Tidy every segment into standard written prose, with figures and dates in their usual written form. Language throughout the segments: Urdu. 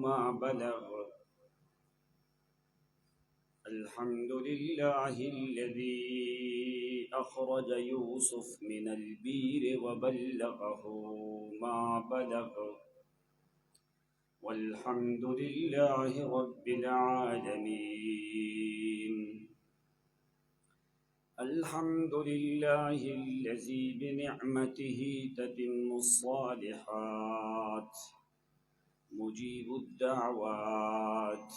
ما بلغ. الحمد لله الذي أخرج يوسف من البير وبلغه ما بلغ. والحمد لله رب العالمين. الحمد لله الذي بنعمته تتم الصالحات، مجيب الدعوات،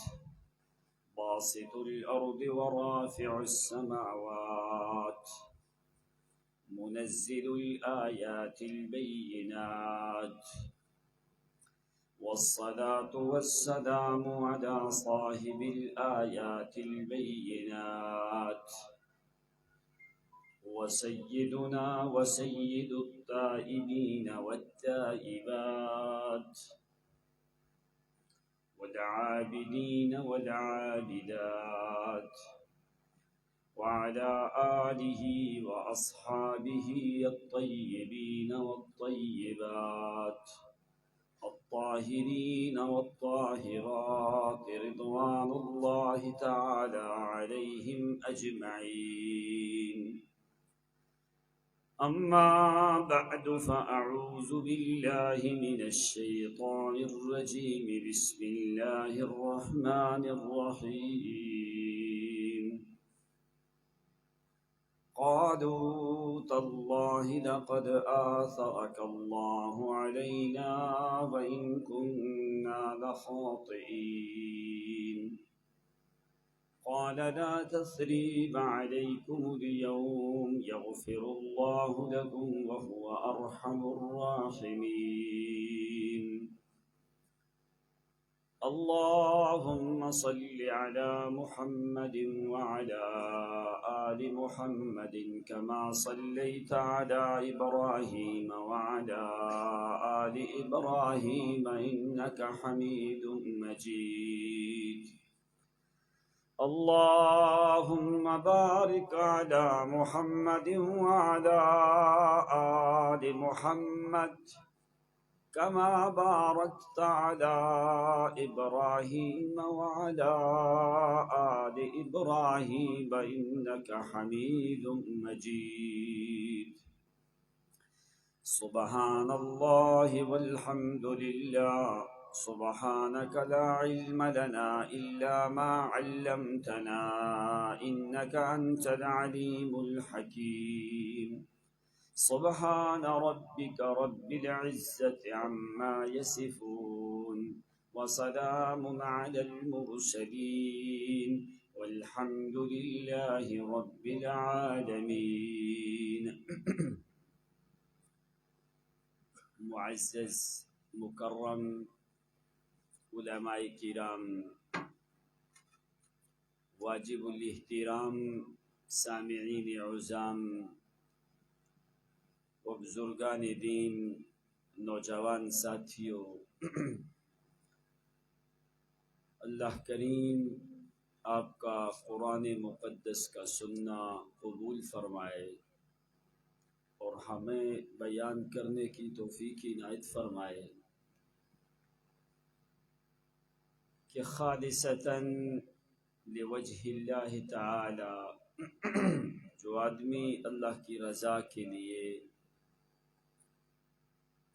باسط الأرض ورافع السماوات، منزل الآيات البينات، والصلاة والسلام على صاحب الآيات البينات، وسيدنا وسيد التائبين والتائبات، والعابدين والعابدات، وعلى آله وأصحابه الطيبين والطيبات، الطاهرين والطاهرات، رضوان الله تعالى عليهم أجمعين. أما بعد فأعوذ بالله من الشيطان الرجيم. بسم الله الرحمن الرحيم. قالوا تالله لقد آثرك الله علينا وإن كنا لخاطئين. قال لا تثريب عليكم اليوم يغفر الله لكم وهو أرحم الراحمين. اللهم صل على محمد وعلى آل محمد كما صليت على إبراهيم وعلى آل إبراهيم إنك حميد مجيد. اللهم بارك على محمد وعلى آل محمد كما باركت على إبراهيم وعلى آل إبراهيم إنك حميد مجيد. سبحان الله والحمد لله، سبحانك لا علم لنا إلا ما علمتنا إنك أنت العليم الحكيم. سبحان ربك رب العزة عما يصفون، وسلام على المرسلين، والحمد لله رب العالمين. معزز مکرم علماء کرام، واجب الاحترام سامعین عظام و بزرگان دین، نوجوان ساتھیوں، اللہ کریم آپ کا قرآن مقدس کا سننا قبول فرمائے اور ہمیں بیان کرنے کی توفیق عنایت فرمائے کہ خالصتاً لوجہ اللہ تعالی، جو آدمی اللہ کی رضا کے لیے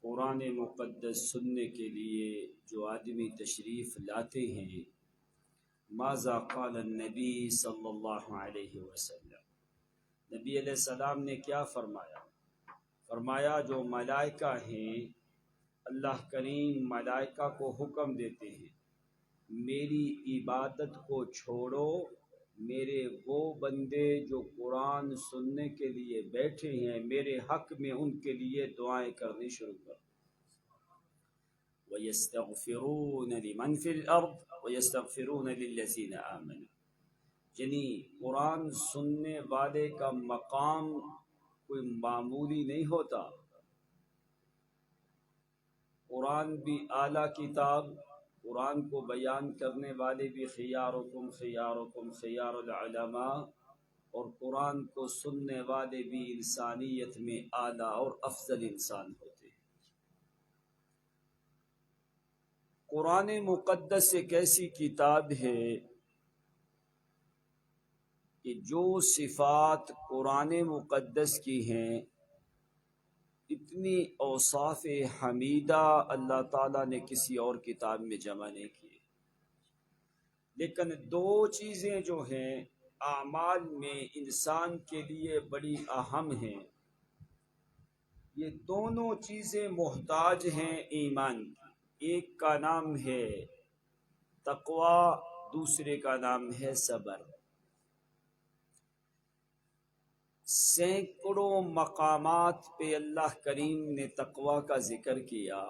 قرآن مقدس سننے کے لیے جو آدمی تشریف لاتے ہیں، ماذا قال النبی صلی اللہ علیہ وسلم، نبی علیہ السلام نے کیا فرمایا؟ فرمایا جو ملائکہ ہیں، اللہ کریم ملائکہ کو حکم دیتے ہیں میری عبادت کو چھوڑو، میرے وہ بندے جو قرآن سننے کے لیے بیٹھے ہیں میرے حق میں ان کے لیے دعائیں کرنی شروع کر. وَيَسْتَغْفِرُونَ لِمَنْ فِي الْأَرْضِ وَيَسْتَغْفِرُونَ لِلَّذِينَ آمَنُوا. یعنی قرآن سننے والے کا مقام کوئی معمولی نہیں ہوتا. قرآن بھی اعلیٰ کتاب، قرآن کو بیان کرنے والے بھی خیارکم خیارکم خیار العلماء، اور قرآن کو سننے والے بھی انسانیت میں اعلیٰ اور افضل انسان ہوتے ہیں. قرآن مقدس ایک ایسی کتاب ہے کہ جو صفات قرآن مقدس کی ہیں، اتنی اوصاف حمیدہ اللہ تعالیٰ نے کسی اور کتاب میں جمع نہیں کی۔ لیکن دو چیزیں جو ہیں اعمال میں انسان کے لیے بڑی اہم ہیں، یہ دونوں چیزیں محتاج ہیں ایمان کی۔ ایک کا نام ہے تقوی، دوسرے کا نام ہے صبر۔ سینکڑوں مقامات پہ اللہ کریم نے تقوی کا ذکر کیا،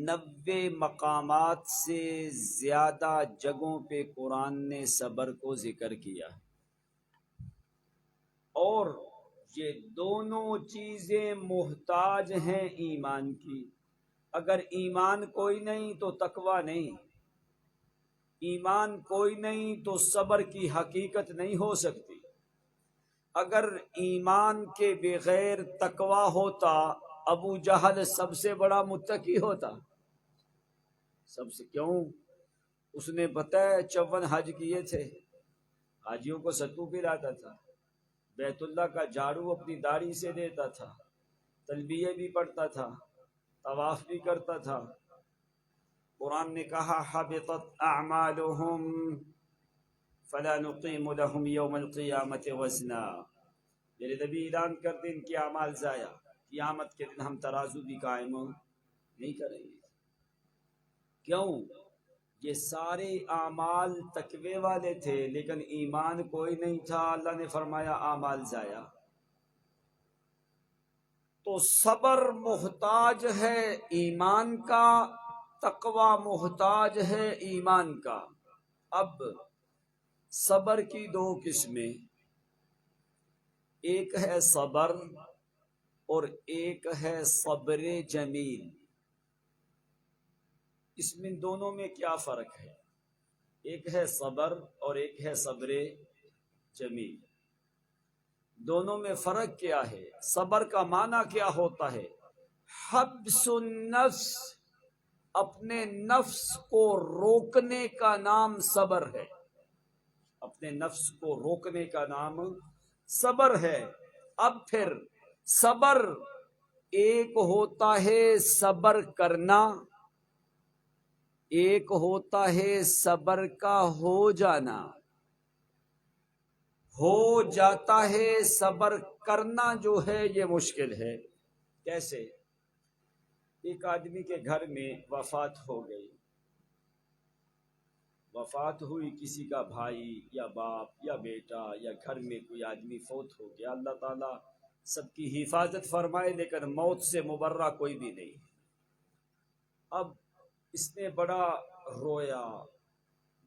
90 مقامات سے زیادہ جگہوں پہ قرآن نے صبر کو ذکر کیا، اور یہ دونوں چیزیں محتاج ہیں ایمان کی۔ اگر ایمان کوئی نہیں تو تقوی نہیں، ایمان کوئی نہیں تو صبر کی حقیقت نہیں ہو سکتی۔ اگر ایمان کے بغیر تقوی ہوتا، ابو جہل سب سے بڑا متقی ہوتا۔ سب سے کیوں؟ اس نے بتایا 54 حج کیے تھے، حاجیوں کو ستو پلاتا تھا، بیت اللہ کا جھاڑو اپنی داڑھی سے دیتا تھا، تلبیہ بھی پڑھتا تھا، طواف بھی کرتا تھا۔ قرآن نے کہا حبطت اعمالهم فلا نقیم لهم یوم القیامت وزنا۔ میرے نبی اعلان کر دیں ان کے اعمال ضائع، قیامت کے دن ہم ترازو بھی قائم نہیں کریں گے۔ کیوں؟ یہ سارے اعمال تقوی والے تھے لیکن ایمان کوئی نہیں تھا، اللہ نے فرمایا اعمال ضائع۔ تو صبر محتاج ہے ایمان کا، تقوی محتاج ہے ایمان کا۔ اب صبر کی دو قسمیں، ایک ہے صبر اور ایک ہے صبر جمیل۔ اس میں دونوں میں کیا فرق ہے؟ ایک ہے صبر اور ایک ہے صبر جمیل۔ دونوں میں فرق کیا ہے؟ صبر کا معنی کیا ہوتا ہے؟ حبس النفس، اپنے نفس کو روکنے کا نام صبر ہے۔ اپنے نفس کو روکنے کا نام صبر ہے۔ اب پھر صبر ایک ہوتا ہے صبر کرنا، ایک ہوتا ہے صبر کا ہو جانا۔ ہو جاتا ہے، صبر کرنا جو ہے یہ مشکل ہے۔ کیسے؟ ایک آدمی کے گھر میں وفات ہو گئی، وفات ہوئی، کسی کا بھائی یا باپ یا بیٹا یا گھر میں کوئی آدمی فوت ہو گیا۔ اللہ تعالیٰ سب کی حفاظت فرمائے لیکن موت سے مبرہ کوئی بھی نہیں۔ اب اس نے بڑا رویا،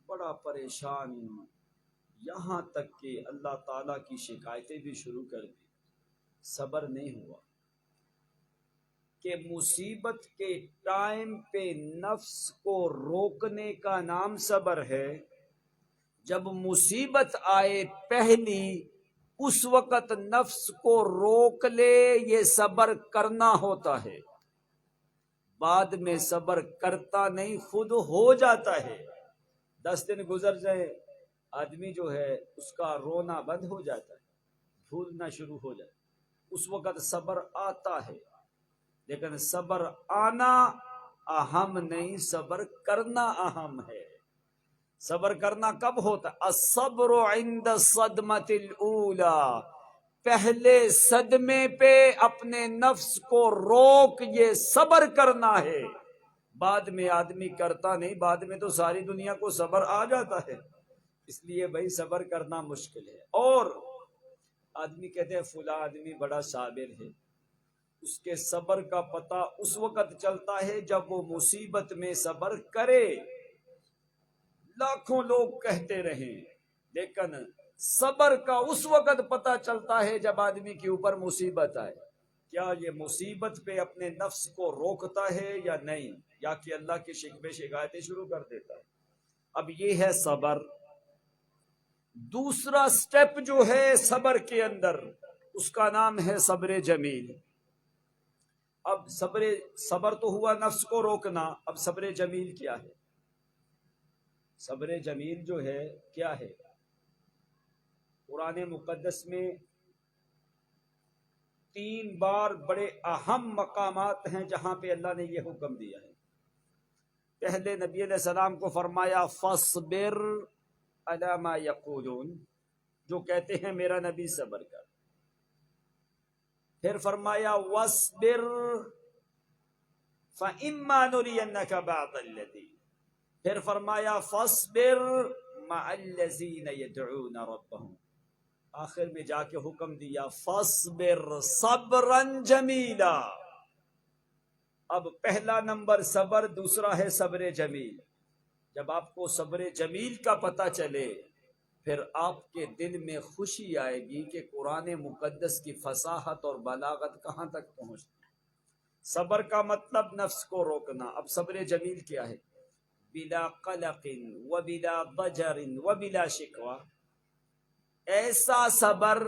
بڑا پریشان، یہاں تک کہ اللہ تعالیٰ کی شکایتیں بھی شروع کر دی۔ صبر نہیں ہوا کہ مصیبت کے ٹائم پہ نفس کو روکنے کا نام صبر ہے۔ جب مصیبت آئے پہلی، اس وقت نفس کو روک لے، یہ صبر کرنا ہوتا ہے۔ بعد میں صبر کرتا نہیں، خود ہو جاتا ہے۔ 10 دن گزر جائے، آدمی جو ہے اس کا رونا بند ہو جاتا ہے، بھولنا شروع ہو جاتا ہے، اس وقت صبر آتا ہے۔ لیکن صبر آنا اہم نہیں، صبر کرنا اہم ہے۔ صبر کرنا کب ہوتا ہے؟ الصبر عند الصدمۃ الاولی، پہلے صدمے پہ اپنے نفس کو روک، یہ صبر کرنا ہے۔ بعد میں آدمی کرتا نہیں، بعد میں تو ساری دنیا کو صبر آ جاتا ہے۔ اس لیے بھائی صبر کرنا مشکل ہے۔ اور آدمی کہتے ہیں فلاں آدمی بڑا صابر ہے، اس کے صبر کا پتہ اس وقت چلتا ہے جب وہ مصیبت میں صبر کرے۔ لاکھوں لوگ کہتے رہیں لیکن صبر کا اس وقت پتہ چلتا ہے جب آدمی کے اوپر مصیبت آئے۔ کیا یہ مصیبت پہ اپنے نفس کو روکتا ہے یا نہیں، یا کہ اللہ کی شکوے شکایتیں شروع کر دیتا ہے؟ اب یہ ہے صبر۔ دوسرا سٹیپ جو ہے صبر کے اندر، اس کا نام ہے صبر جمیل۔ اب صبر تو ہوا نفس کو روکنا، اب صبر جمیل کیا ہے؟ صبر جمیل جو ہے کیا ہے؟ قرآن مقدس میں 3 بار بڑے اہم مقامات ہیں جہاں پہ اللہ نے یہ حکم دیا ہے۔ پہلے نبی علیہ السلام کو فرمایا فاصبر علی ما یقولون، جو کہتے ہیں میرا نبی صبر کر۔ پھر فرمایا واصبر فإما نرینک بعض الذی، پھر فرمایا فاصبر مع الذین یدعون ربهم، آخر میں جا کے حکم دیا فاصبر صبرا جمیلا۔ اب پہلا نمبر صبر، دوسرا ہے صبر جمیل۔ جب آپ کو صبر جمیل کا پتہ چلے پھر آپ کے دل میں خوشی آئے گی کہ قرآن مقدس کی فصاحت اور بلاغت کہاں تک پہنچتی ہے۔ صبر کا مطلب نفس کو روکنا۔ اب صبر جمیل کیا ہے؟ بلا قلق و بلا ضجر و بلا شکوہ، ایسا صبر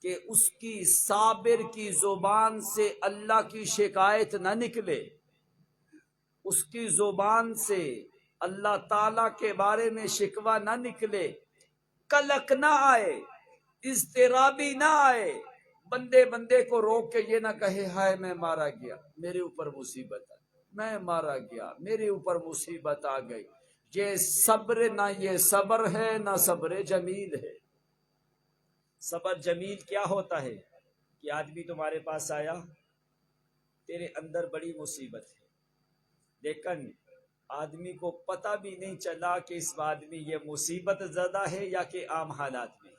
کہ اس کی صابر کی زبان سے اللہ کی شکایت نہ نکلے، اس کی زبان سے اللہ تعالی کے بارے میں شکوہ نہ نکلے، قلق نہ آئے، اضطرابی نہ آئے، بندے کو روک کے یہ نہ کہے ہائے میں مارا گیا، میرے اوپر مصیبت آئی، میں مارا گیا، میرے اوپر مصیبت آ گئی۔ یہ صبر نہ، یہ صبر ہے نہ صبر جمیل ہے۔ صبر جمیل کیا ہوتا ہے کہ آدمی تمہارے پاس آیا، تیرے اندر بڑی مصیبت ہے، لیکن آدمی کو پتہ بھی نہیں چلا کہ اس آدمی یہ مصیبت زدہ ہے یا کہ عام حالات میں ہے۔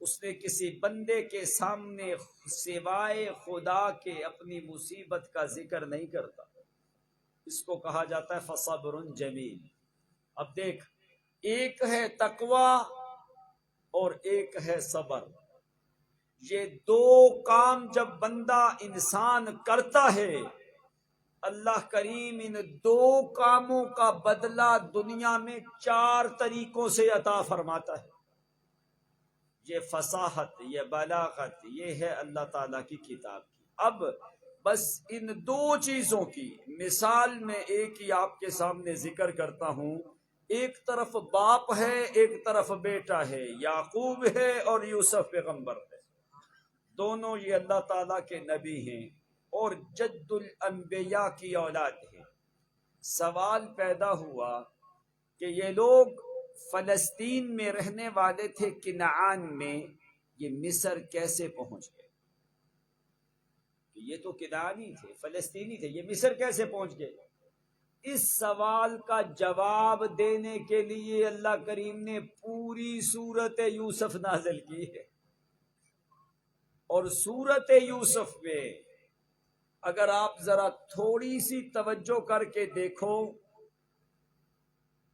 اس نے کسی بندے کے سامنے سوائے خدا کے اپنی مصیبت کا ذکر نہیں کرتا، اس کو کہا جاتا ہے فصبر جمیل۔ اب دیکھ، ایک ہے تقوی اور ایک ہے صبر۔ یہ 2 کام جب بندہ انسان کرتا ہے، اللہ کریم ان 2 کاموں کا بدلہ دنیا میں 4 طریقوں سے عطا فرماتا ہے۔ یہ فصاحت، یہ بلاغت، یہ ہے اللہ تعالیٰ کی کتاب کی۔ اب بس ان 2 چیزوں کی مثال میں ایک ہی آپ کے سامنے ذکر کرتا ہوں۔ ایک طرف باپ ہے، ایک طرف بیٹا ہے، یعقوب ہے اور یوسف پیغمبر ہے، دونوں یہ اللہ تعالیٰ کے نبی ہیں اور جد الانبیاء کی اولاد ہیں۔ سوال پیدا ہوا کہ یہ لوگ فلسطین میں رہنے والے تھے، کنعان میں، یہ مصر کیسے پہنچ گئے؟ یہ تو کنعانی تھے، فلسطینی تھے، یہ مصر کیسے پہنچ گئے؟ اس سوال کا جواب دینے کے لیے اللہ کریم نے پوری سورت یوسف نازل کی ہے۔ اور سورت یوسف میں اگر آپ ذرا تھوڑی سی توجہ کر کے دیکھو،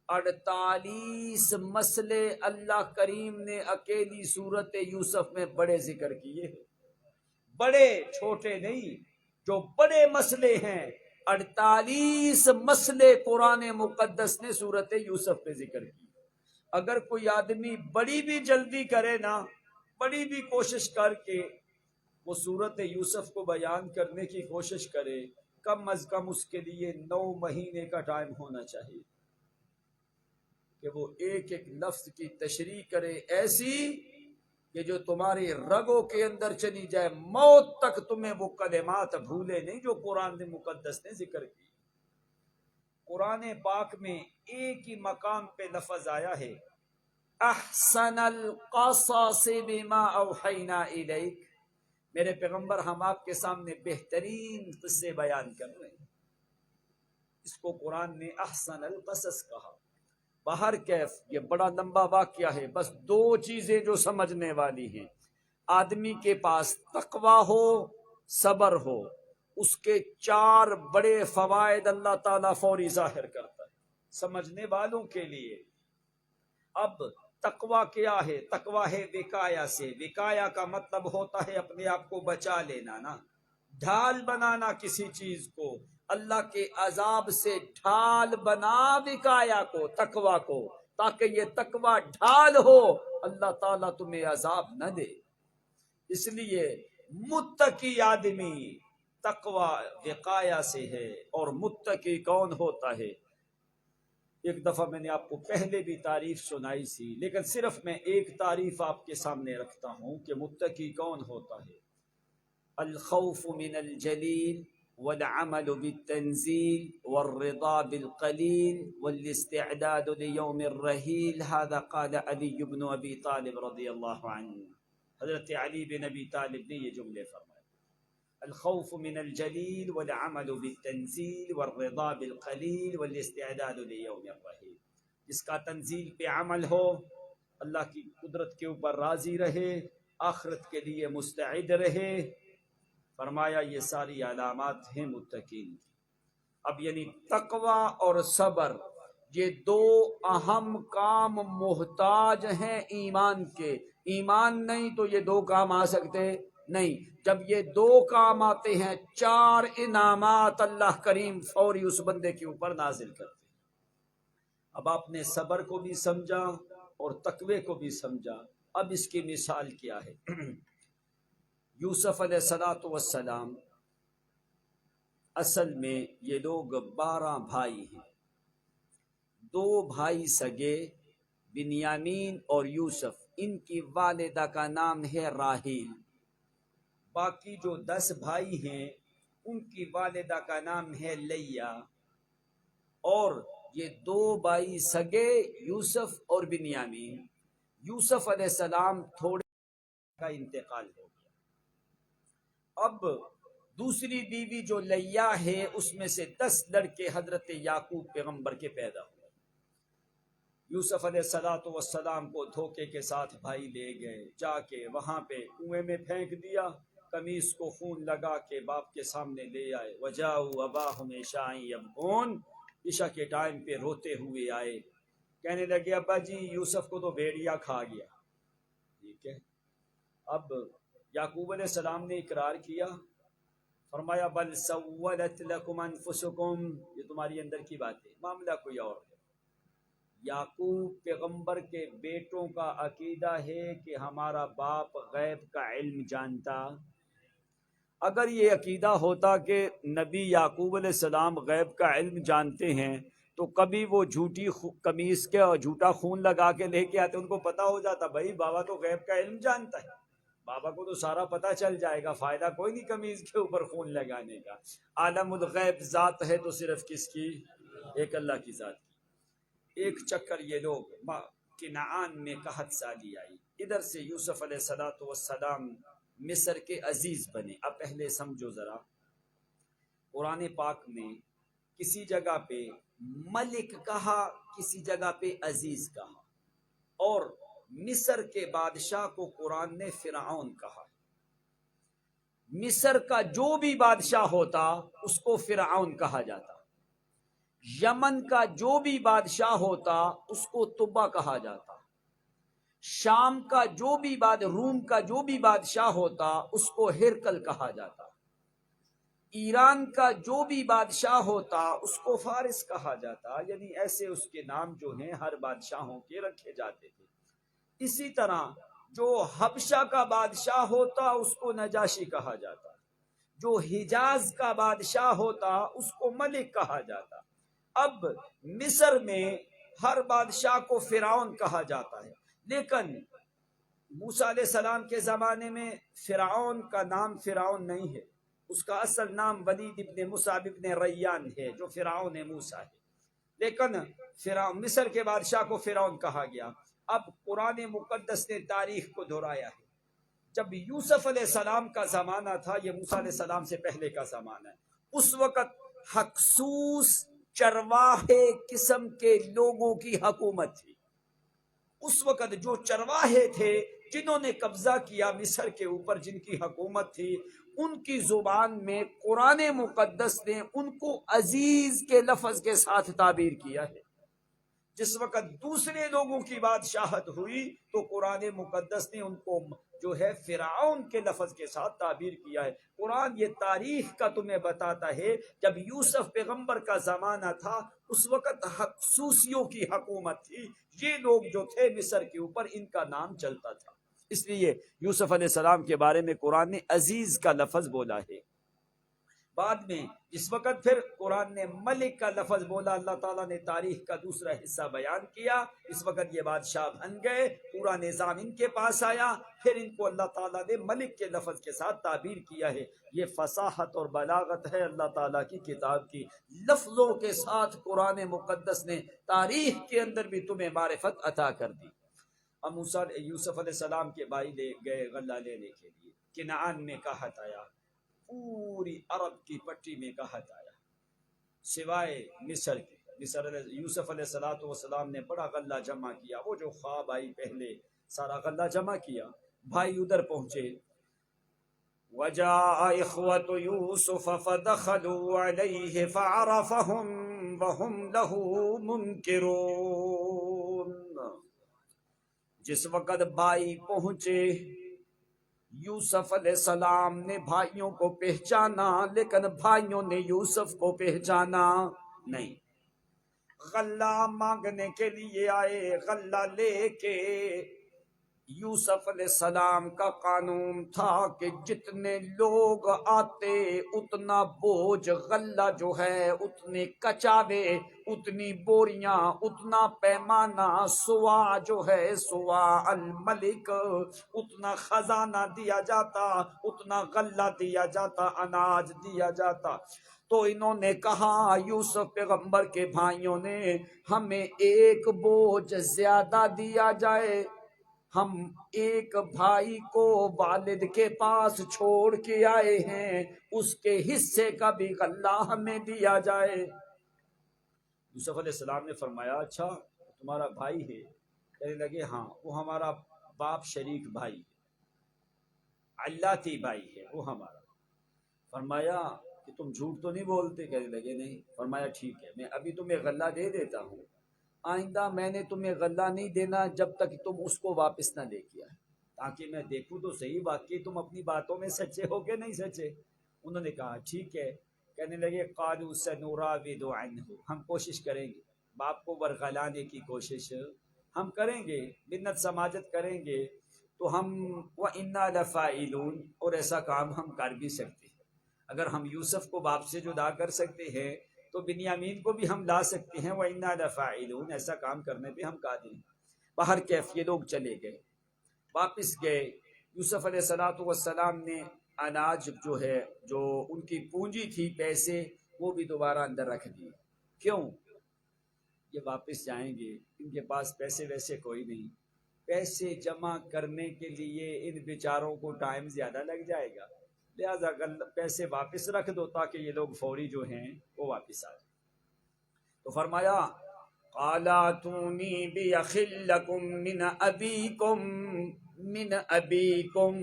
48 مسئلے اللہ کریم نے اکیلی سورت یوسف میں بڑے ذکر کیے ہیں، بڑے چھوٹے نہیں، جو بڑے مسئلے ہیں 48 مسئلے قرآن مقدس نے سورت یوسف پہ ذکر کی۔ اگر کوئی آدمی بڑی بھی جلدی کرے نا، بڑی بھی کوشش کر کے وہ سورت یوسف کو بیان کرنے کی کوشش کرے، کم از کم اس کے لیے 9 مہینے کا ٹائم ہونا چاہیے کہ وہ ایک ایک لفظ کی تشریح کرے ایسی کہ جو تمہاری رگوں کے اندر چلی جائے، موت تک تمہیں وہ کلمات بھولے نہیں جو قرآن مقدس نے ذکر کی۔ قرآن پاک میں ایک ہی مقام پہ لفظ آیا ہے احسن القصص بما اوحینا الیک، میرے پیغمبر ہم آپ کے سامنے بہترین قصے بیان کر رہے ہیں۔ اس کو قرآن نے احسن القصص کہا۔ باہر کیف، یہ بڑا لمبا واقعہ ہے، بس 2 چیزیں جو سمجھنے والی ہیں۔ آدمی کے پاس تقوی ہو، صبر ہو، اس کے 4 بڑے فوائد اللہ تعالیٰ فوری ظاہر کرتا ہے سمجھنے والوں کے لیے۔ اب تقوی کیا ہے؟ تقوی ہے وقایا سے۔ وقایا کا مطلب ہوتا ہے اپنے آپ کو بچا لینا، نا ڈھال بنانا کسی چیز کو، اللہ کے عذاب سے ڈھال بنا وقایا کو، تقوی کو، تاکہ یہ تقوی ڈھال ہو، اللہ تعالیٰ تمہیں عذاب نہ دے۔ اس لیے متقی آدمی تقوی وقایا سے ہے. اور متقی کون ہوتا ہے؟ ایک دفعہ میں نے آپ کو پہلے بھی تعریف سنائی تھی، لیکن صرف میں ایک تعریف آپ کے سامنے رکھتا ہوں کہ متقی کون ہوتا ہے. الخوف من الجلیل والعمل بالتنزیل والرضا بالقلیل والاستعداد لیوم الرحیل. هذا قال علی بن ابی طالب رضی اللہ عنہ. حضرت علی بن ابی طالب نے یہ جملے فرمائے، الخوف من الجلیل والعمل بالتنزیل والرضا بالقلیل والاستعداد لیوم الرحیل. جس کا تنزیل پہ عمل ہو، اللہ کی قدرت کے اوپر راضی رہے، آخرت کے لیے مستعد رہے. فرمایا یہ ساری علامات ہیں متقین کی. اب یعنی تقوی اور صبر یہ دو اہم کام محتاج ہیں ایمان کے. ایمان نہیں تو یہ دو کام آ سکتے نہیں. جب یہ دو کام آتے ہیں 4 انعامات اللہ کریم فوری اس بندے کے اوپر نازل کرتے ہیں. اب آپ نے صبر کو بھی سمجھا اور تقوی کو بھی سمجھا. اب اس کی مثال کیا ہے؟ یوسف علیہ السلام، اصل میں یہ لوگ 12 بھائی ہیں. 2 بھائی سگے بنیامین اور یوسف، ان کی والدہ کا نام ہے راحیل. باقی جو 10 بھائی ہیں ان کی والدہ کا نام ہے لیا. اور یہ 2 بھائی سگے یوسف اور بنیامین. یوسف علیہ السلام تھوڑے کا انتقال ہو گیا. اب دوسری بیوی جو لیا ہے اس میں سے 10 لڑکے حضرت یعقوب پیغمبر کے پیدا ہوئے. یوسف علیہ السلام کو دھوکے کے ساتھ بھائی لے گئے، جا کے وہاں پہ کنویں میں پھینک دیا، قمیص کو خون لگا کے باپ کے سامنے لے آئے. وجاؤ اباہم عشاء یبکون، عشاء کے ٹائم پہ روتے ہوئے آئے. کہنے لگے ابا جی یوسف کو تو بھیڑیا کھا گیا. ٹھیک ہے. اب یعقوب علیہ السلام نے اقرار کیا، فرمایا بل سولت لکم انفسکم، یہ تمہاری اندر کی بات ہے، معاملہ کوئی اور ہے. یعقوب پیغمبر کے بیٹوں کا عقیدہ ہے کہ ہمارا باپ غیب کا علم جانتا. اگر یہ عقیدہ ہوتا کہ نبی یعقوب علیہ السلام غیب کا علم جانتے ہیں تو کبھی وہ جھوٹی قمیص کے اور جھوٹا خون لگا کے لے کے آتے. ان کو پتا ہو جاتا بھائی بابا تو غیب کا علم جانتا ہے، بابا کو تو سارا پتا چل جائے گا، فائدہ کوئی نہیں قمیص کے اوپر خون لگانے کا. عالم الغیب ذات ہے تو صرف کس کی؟ ایک اللہ کی ذات کی. ایک چکر یہ لوگ کنعان میں قحط سالی آئی. ادھر سے یوسف علیہ السلام مصر کے عزیز بنے. اب پہلے سمجھو ذرا، قرآن پاک میں کسی جگہ پہ ملک کہا، کسی جگہ پہ عزیز کہا، اور مصر کے بادشاہ کو قرآن نے فرعون کہا. مصر کا جو بھی بادشاہ ہوتا اس کو فرعون کہا جاتا. یمن کا جو بھی بادشاہ ہوتا اس کو تبا کہا جاتا. شام کا جو بھی روم کا جو بھی بادشاہ ہوتا اس کو ہرکل کہا جاتا. ایران کا جو بھی بادشاہ ہوتا اس کو فارس کہا جاتا. یعنی ایسے اس کے نام جو ہیں ہر بادشاہوں کے رکھے جاتے تھے. اسی طرح جو حبشہ کا بادشاہ ہوتا اس کو نجاشی کہا جاتا. جو حجاز کا بادشاہ ہوتا اس کو ملک کہا جاتا. اب مصر میں ہر بادشاہ کو فرعون کہا جاتا ہے، لیکن موسیٰ علیہ السلام کے زمانے میں فرعون کا نام فرعون نہیں ہے. اس کا اصل نام ولید ابن مصعب ابن ریان ہے جو فرعون موسیٰ ہے. لیکن فرعون مصر کے بادشاہ کو فرعون کہا گیا. اب قرآن مقدس نے تاریخ کو دہرایا ہے. جب یوسف علیہ السلام کا زمانہ تھا، یہ موسیٰ علیہ السلام سے پہلے کا زمانہ ہے، اس وقت حقسوس چرواہے قسم کے لوگوں کی حکومت تھی. اس وقت جو چرواہے تھے جنہوں نے قبضہ کیا مصر کے اوپر، جن کی حکومت تھی، ان کی زبان میں قرآن مقدس نے ان کو عزیز کے لفظ کے ساتھ تعبیر کیا ہے. جس وقت دوسرے لوگوں کی بادشاہت ہوئی تو قرآن مقدس نے ان کو جو ہے فرعون کے لفظ کے ساتھ تعبیر کیا ہے. قرآن یہ تاریخ کا تمہیں بتاتا ہے جب یوسف پیغمبر کا زمانہ تھا اس وقت حقسوسیوں کی حکومت تھی. یہ لوگ جو تھے مصر کے اوپر ان کا نام چلتا تھا. اس لیے یوسف علیہ السلام کے بارے میں قرآن نے عزیز کا لفظ بولا ہے. بعد میں اس وقت پھر قرآن نے ملک کا لفظ بولا، اللہ تعالیٰ نے تاریخ کا دوسرا حصہ بیان کیا. اس وقت یہ بادشاہ بن گئے، پورا نظام ان کے پاس آیا، پھر ان کو اللہ تعالیٰ نے ملک کے لفظ کے ساتھ تعبیر کیا ہے. یہ فصاحت اور بلاغت ہے اللہ تعالیٰ کی کتاب کی. لفظوں کے ساتھ قرآن مقدس نے تاریخ کے اندر بھی تمہیں معرفت عطا کر دی. اب یوسف علیہ السلام کے بھائی لے گئے غلہ لینے کے لیے. کنعان میں قحط آیا، پوری عرب کی پٹی میں قحط آیا سوائے مصر کے. یوسف علیہ السلام نے بڑا غلہ جمع کیا، وہ جو خواب آئی پہلے سارا غلہ جمع کیا. بھائی ادھر پہنچے. وجاء اخوة يوسف فدخلوا عليه فعرفهم وهم له منكرون. جس وقت بھائی پہنچے، یوسف علیہ السلام نے بھائیوں کو پہچانا، لیکن بھائیوں نے یوسف کو پہچانا نہیں. غلہ مانگنے کے لیے آئے، غلہ لے کے. یوسف علیہ السلام کا قانون تھا کہ جتنے لوگ آتے اتنا بوجھ غلہ جو ہے اتنے کچاوے، اتنی بوریاں، اتنا پیمانہ، سوا جو ہے سوا الملک، اتنا خزانہ دیا جاتا، اتنا غلہ دیا جاتا، اناج دیا جاتا. تو انہوں نے کہا، یوسف پیغمبر کے بھائیوں نے، ہمیں ایک بوجھ زیادہ دیا جائے، ہم ایک بھائی کو والد کے پاس چھوڑ کے آئے ہیں، اس کے حصے کا بھی غلہ ہمیں دیا جائے. یوسف علیہ السلام نے فرمایا اچھا تمہارا بھائی ہے؟ کہنے لگے ہاں، وہ ہمارا باپ شریک بھائی ہے، علاتی بھائی ہے وہ ہمارا. فرمایا کہ تم جھوٹ تو نہیں بولتے؟ کہنے لگے نہیں. فرمایا ٹھیک ہے، میں ابھی تمہیں غلہ دے دیتا ہوں، آئندہ میں نے تمہیں غلہ نہیں دینا جب تک تم اس کو واپس نہ لے کے آئے، تاکہ میں دیکھوں تو صحیح واقعی تم اپنی باتوں میں سچے ہو کہ نہیں سچے. انہوں نے کہا ٹھیک ہے. کہنے لگے قالوا سنراود عنہ، ہم کوشش کریں گے، باپ کو ورغلانے کی کوشش ہم کریں گے، منت سماجت کریں گے تو ہم وَإِنَّا لَفَاعِلُونَ، اور ایسا کام ہم کر بھی سکتے ہیں. اگر ہم یوسف کو باپ سے جدا کر سکتے ہیں تو بنیامین کو بھی ہم لا سکتے ہیں. وَإِنَّا لَفَاعِلُونَ، ایسا کام کرنے پہ ہم قادر ہیں. باہر کیف یہ لوگ چلے گئے، واپس گئے. یوسف علیہ السلام نے اناج جو ہے، جو ان کی پونجی تھی، پیسے، وہ بھی دوبارہ اندر رکھ دیے. کیوں؟ یہ واپس جائیں گے، ان کے پاس پیسے ویسے کوئی نہیں، پیسے جمع کرنے کے لیے ان بیچاروں کو ٹائم زیادہ لگ جائے گا، لہذا پیسے واپس رکھ دو تاکہ یہ لوگ فوری جو ہیں وہ واپس آ جائیں. تو فرمایا قَالَ ائْتُونِي بِأَخٍ لَّكُم مِّنْ أَبِيكُمْ،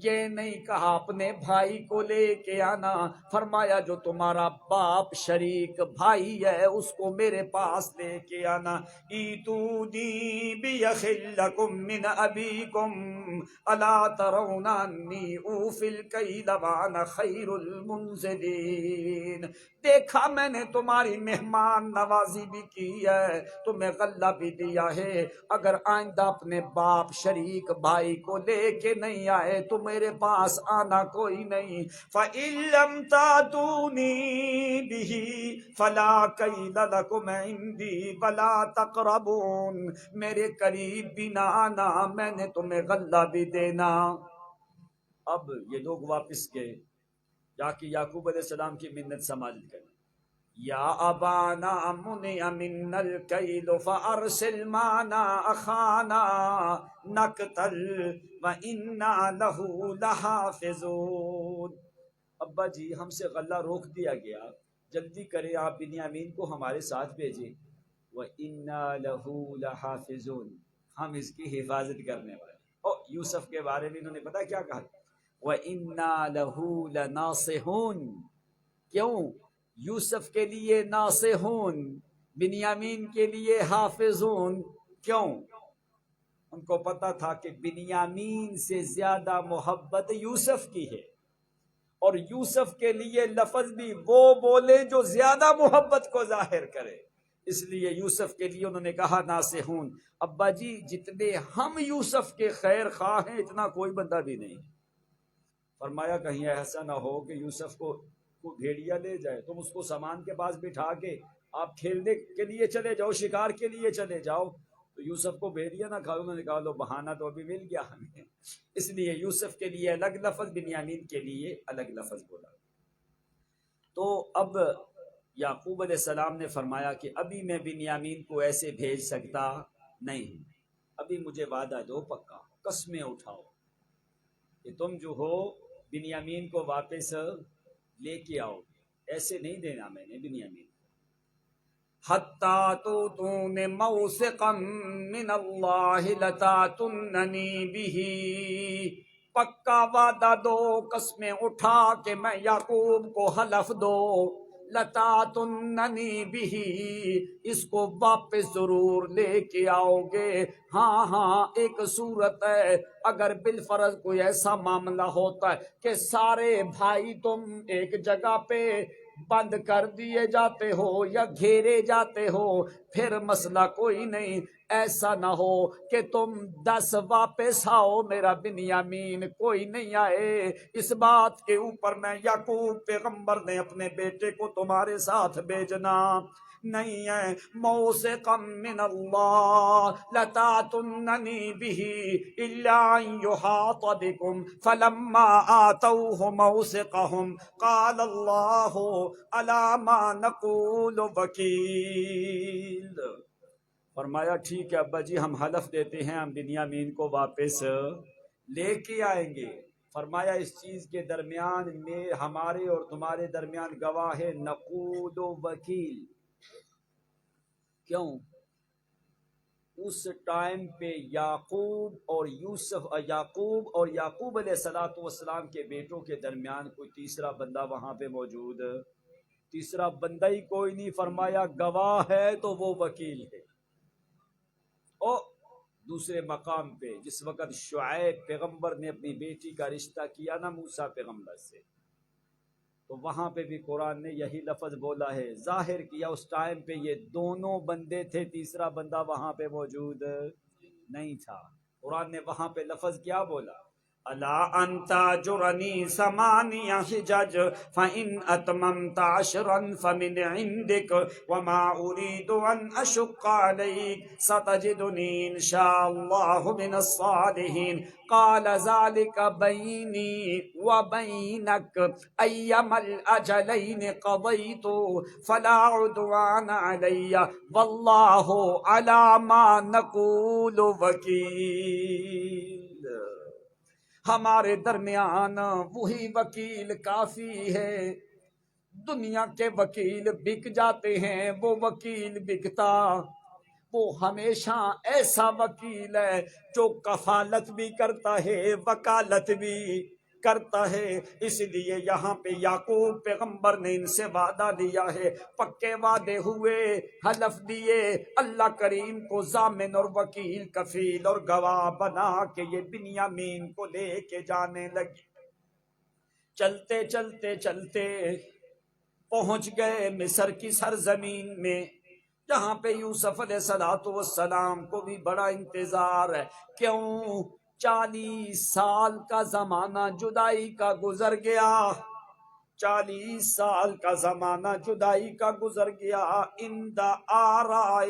یہ نہیں کہا اپنے بھائی کو لے کے آنا، فرمایا جو تمہارا باپ شریک بھائی ہے اس کو میرے پاس لے کے آنا. ایتونی بِأَخٍ لَّكُم مِّنْ أَبِيكُمْ أَلَا تَرَوْنَ أَنِّي أُوفِي الْكَيْلَ وَأَنَا خَيْرُ الْمُنزِلِينَ، دیکھا میں نے تمہاری مہمان نوازی بھی کی ہے، تمہیں غلہ بھی دیا ہے، اگر آئندہ اپنے باپ شریک بھائی کو لے کے نہیں آئے تو میرے پاس آنا کوئی نہیں. فَإِن لَّمْ تَأْتُونِي بِهِ فَلَا كَيْلَ لَكُمْ عِندِي وَلَا تَقْرَبُونَ، میرے قریب بھی نہ آنا، میں نے تمہیں غلہ بھی دینا. اب یہ لوگ واپس گئے، جا کے یعقوب علیہ السلام کی منت سماجت کریں. یا ابانا منع منا الکیل فارسل معنا اخانا نقتل وانا له لحافظون. ابا جی ہم سے غلہ روک دیا گیا، جلدی کریں آپ بنیامین کو ہمارے ساتھ بھیجیں. وَإِنَّا لَهُ لَحَافِظُونَ، ہم اس کی حفاظت کرنے والے. اور یوسف کے بارے میں انہوں نے پتہ کیا کہا؟ وَإِنَّا لَهُ لَنَاصِحُونَ. کیوں؟ یوسف کے لیے ناصحون، بنیامین کے لیے حافظون. کیوں؟ ان کو پتا تھا کہ بنیامین سے زیادہ محبت یوسف کی ہے، اور یوسف کے لیے لفظ بھی وہ بولے جو زیادہ محبت کو ظاہر کرے. اس لیے یوسف کے لیے انہوں نے کہا ناصحون، ابا جی جتنے ہم یوسف کے خیر خواہ ہیں اتنا کوئی بندہ بھی نہیں۔ فرمایا کہیں ایسا نہ ہو کہ یوسف کو بھیڑیا لے جائے، تم اس کو سامان کے پاس بٹھا کے آپ کھیلنے کے لیے چلے جاؤ، شکار کے لیے چلے جاؤ، تو یوسف کو بھیڑیا نہ کھاؤ۔ انہوں نے کہا لو بہانہ تو ابھی مل گیا ہمیں، اس لیے یوسف کے لیے الگ لفظ، بنیامین کے لیے الگ لفظ بولا۔ تو اب یعقوب علیہ السلام نے فرمایا کہ ابھی میں بنیامین کو ایسے بھیج سکتا نہیں، ابھی مجھے وعدہ دو پکا، قسمیں اٹھاؤ کہ تم جو ہو بنیامین کو واپس لے کے آؤ، ایسے نہیں دینا میں نے بنیامین۔ حَتَّى تُؤْتُونِ مَوْثِقًا مِّنَ اللَّهِ لَتَأْتُنَّنِي بِهِ، پکا وعدہ دو، قسمیں اٹھا کہ میں یعقوب کو حلف دو، لَتَأْتُنَّنِي بِهِ، اس کو واپس ضرور لے کے آؤ گے۔ ہاں ہاں، ایک صورت ہے اگر بالفرض کوئی ایسا معاملہ ہوتا ہے کہ سارے بھائی تم ایک جگہ پہ بند کر دیے جاتے ہو یا گھیرے جاتے ہو، پھر مسئلہ کوئی نہیں۔ ایسا نہ ہو کہ تم 10 واپس آؤ، میرا بنیامین کوئی نہیں آئے، اس بات کے اوپر میں یعقوب پیغمبر نے اپنے بیٹے کو تمہارے ساتھ بھیجنا نہیں ہے۔ موثقا من اللہ لتاتننی بہ الا ان یحاط بکم فلما آتوہ موثقہم قال اللہ علی ما نقول وکیل۔ فرمایا ٹھیک ہے ابا جی، ہم حلف دیتے ہیں ہم بنیامین کو واپس لے کے آئیں گے۔ فرمایا اس چیز کے درمیان میں ہمارے اور تمہارے درمیان گواہ ہے نقود و وکیل۔ کیوں؟ اس ٹائم پہ یعقوب اور یعقوب علیہ السلام کے بیٹوں کے درمیان کوئی تیسرا بندہ وہاں پہ موجود، تیسرا بندہ ہی کوئی نہیں۔ فرمایا گواہ ہے تو وہ وکیل ہے۔ اور دوسرے مقام پہ جس وقت شعیب پیغمبر نے اپنی بیٹی کا رشتہ کیا نا موسیٰ پیغمبر سے، تو وہاں پہ بھی قرآن نے یہی لفظ بولا ہے، ظاہر کیا اس ٹائم پہ یہ دونوں بندے تھے، تیسرا بندہ وہاں پہ موجود نہیں تھا۔ قرآن نے وہاں پہ لفظ کیا بولا؟ الا ان تاجرنی ثمانیہ حجج فان اتممت عشرا فمن عندک وما اريد ان اشق عليك ستجدني ان شاء الله من الصالحين قال ذلك بيني وبينك ايما الاجلين قضيت فلا عدوان علي والله على ما نقول وكيل۔ ہمارے درمیان وہی وکیل کافی ہے۔ دنیا کے وکیل بک جاتے ہیں، وہ وکیل بکتا، وہ ہمیشہ ایسا وکیل ہے جو کفالت بھی کرتا ہے، وکالت بھی کرتا ہے۔ اس لیے یہاں پہ یعقوب پیغمبر نے ان سے وعدہ لیا ہے، پکے وعدے ہوئے، حلف دیے، اللہ کریم کو ضامن اور وکیل، کفیل اور گواہ بنا کے یہ بنیامین کو لے کے جانے لگے۔ چلتے چلتے چلتے پہنچ گئے مصر کی سرزمین میں، جہاں پہ یوسف علیہ السلام کو بھی بڑا انتظار ہے۔ کیوں؟ 40 سال کا زمانہ جدائی کا گزر گیا، 40 سال کا زمانہ جدائی کا گزر گیا۔ اند آراء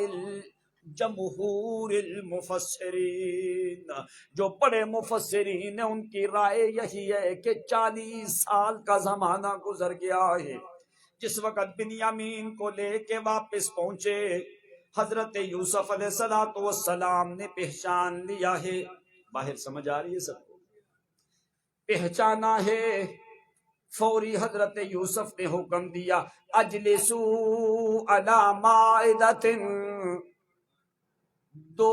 جمہور المفسرین، جو بڑے مفسرین ہیں ان کی رائے یہی ہے کہ 40 سال کا زمانہ گزر گیا ہے۔ جس وقت بنیامین کو لے کے واپس پہنچے، حضرت یوسف علیہ السلام نے پہچان لیا ہے۔ باہر سمجھ آ رہی ہے سب کو؟ پہچانا ہے۔ فوری حضرت یوسف نے حکم دیا اجلسوا علی مائدۃ، دو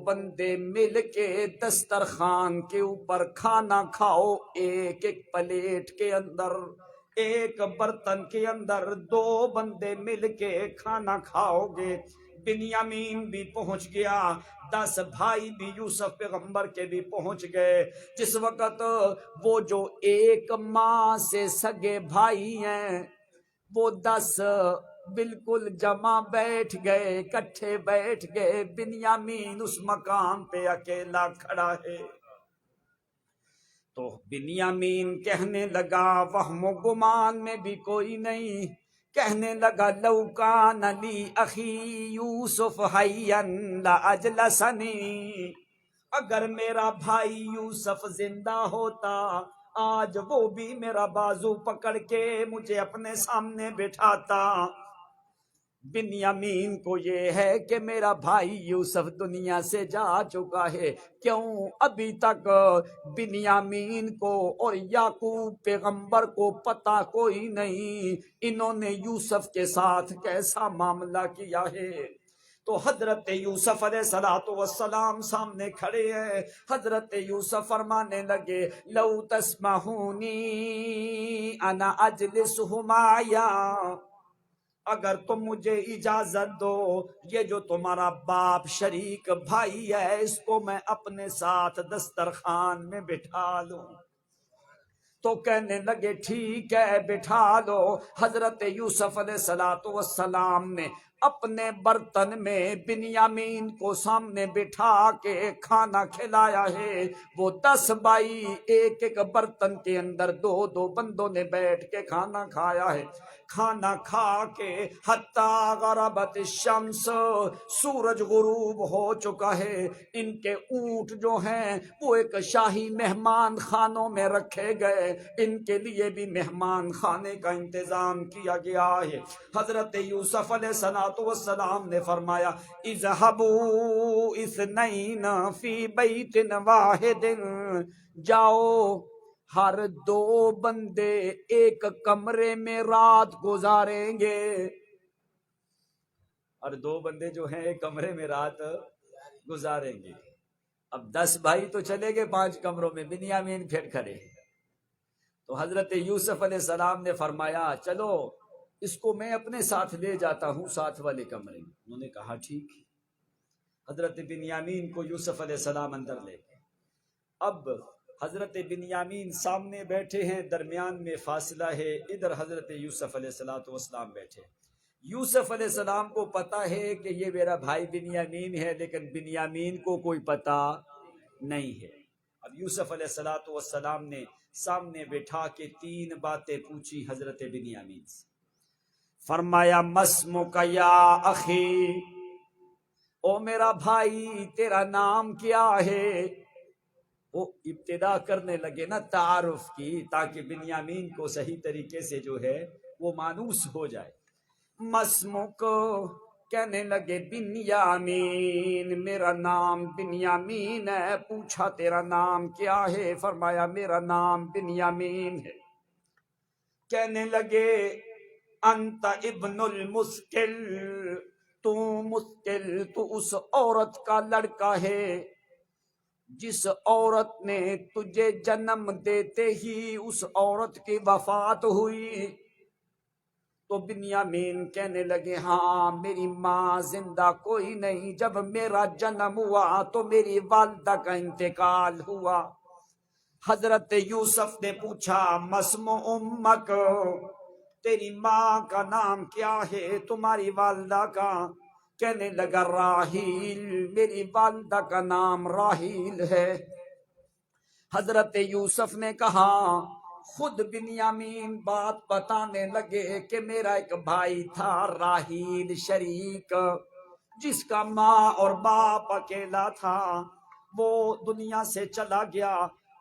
بندے مل کے دسترخوان کے اوپر کھانا کھاؤ، ایک پلیٹ کے اندر، ایک برتن کے اندر 2 بندے مل کے کھانا کھاؤ گے۔ بنیامین بھی پہنچ گیا، 10 بھائی بھی یوسف پیغمبر کے بھی پہنچ گئے۔ جس وقت وہ جو ایک ماں سے سگے بھائی ہیں، وہ 10 بالکل جمع بیٹھ گئے، کٹھے بیٹھ گئے، بنیامین اس مقام پہ اکیلا کھڑا ہے۔ تو بنیامین کہنے لگا، وہم و گمان میں بھی کوئی نہیں، کہنے لگا لو کان لی اخی یوسف حیا لاجلسنی، اگر میرا بھائی یوسف زندہ ہوتا آج وہ بھی میرا بازو پکڑ کے مجھے اپنے سامنے بٹھاتا۔ بنیامین کو یہ ہے کہ میرا بھائی یوسف دنیا سے جا چکا ہے، کیوں ابھی تک بنیامین کو اور یعقوب پیغمبر کو پتہ کوئی نہیں انہوں نے یوسف کے ساتھ کیسا معاملہ کیا ہے۔ تو حضرت یوسف علیہ السلام سامنے کھڑے ہیں۔ حضرت یوسف فرمانے لگے، لو تسمحونی انا اجلس ہمایا، اگر تم مجھے اجازت دو یہ جو تمہارا باپ شریک بھائی ہے اس کو میں اپنے ساتھ دسترخوان میں بٹھا لوں۔ تو کہنے لگے ٹھیک ہے بٹھا دو۔ حضرت یوسف علیہ السلام نے اپنے برتن میں بنیامین کو سامنے بٹھا کے کھانا کھلایا ہے۔ وہ 10 بھائی ایک ایک برتن کے اندر 2 بندوں نے بیٹھ کے کھانا کھایا ہے۔ کھانا کھا کے حتی غربت الشمس، سورج غروب ہو چکا ہے۔ ان کے اونٹ جو ہیں وہ ایک شاہی مہمان خانوں میں رکھے گئے، ان کے لیے بھی مہمان خانے کا انتظام کیا گیا ہے۔ حضرت یوسف علیہ السلام نے فرمایا، اذهبوا اثنین فی بیت واحد، جاؤ ہر 2 بندے ایک کمرے میں رات گزاریں گے۔ اور 2 بندے جو ہیں ایک کمرے میں رات گزاریں گے۔ اب 10 بھائی تو چلے گئے 5 کمروں میں، بنیامین پھر کھڑے۔ تو حضرت یوسف علیہ السلام نے فرمایا چلو اس کو میں اپنے ساتھ لے جاتا ہوں ساتھ والے کمرے میں۔ انہوں نے کہا ٹھیک۔ حضرت بنیامین کو یوسف علیہ السلام اندر لے گئے۔ اب حضرت بنیامین سامنے بیٹھے ہیں، درمیان میں فاصلہ ہے، ادھر حضرت یوسف علیہ السلام بیٹھے۔ یوسف علیہ السلام کو پتا ہے کہ یہ میرا بھائی بنیامین ہے، لیکن بنیامین کو کوئی پتا نہیں ہے۔ اب یوسف علیہ السلام نے سامنے بٹھا کے 3 باتیں پوچھی حضرت بنیامین سے۔ فرمایا مسمک یا اخی، او میرا بھائی تیرا نام کیا ہے؟ وہ ابتدا کرنے لگے نا تعارف کی، تاکہ بنیامین کو صحیح طریقے سے جو ہے وہ مانوس ہو جائے۔ مسمک، کہنے لگے بنیامین، میرا نام بنیامین ہے۔ پوچھا تیرا نام کیا ہے؟ فرمایا میرا نام بنیامین ہے۔ کہنے لگے انت ابن المسکل، تو مسکل، تو اس عورت کا لڑکا ہے جس عورت نے تجھے جنم دیتے ہی اس عورت کی وفات ہوئی۔ تو بنیامین کہنے لگے ہاں میری ماں زندہ کوئی نہیں، جب میرا جنم ہوا تو میری والدہ کا انتقال ہوا۔ حضرت یوسف نے پوچھا مسم امک، تیری ماں کا نام کیا ہے، تمہاری والدہ کا؟ کہنے لگا راحیل، میری والدہ کا نام راحیل ہے۔ حضرت یوسف نے کہا، خود بنیامین بات بتانے لگے کہ میرا ایک بھائی تھا راحیل شریک، جس کا ماں اور باپ اکیلا تھا، وہ دنیا سے چلا گیا۔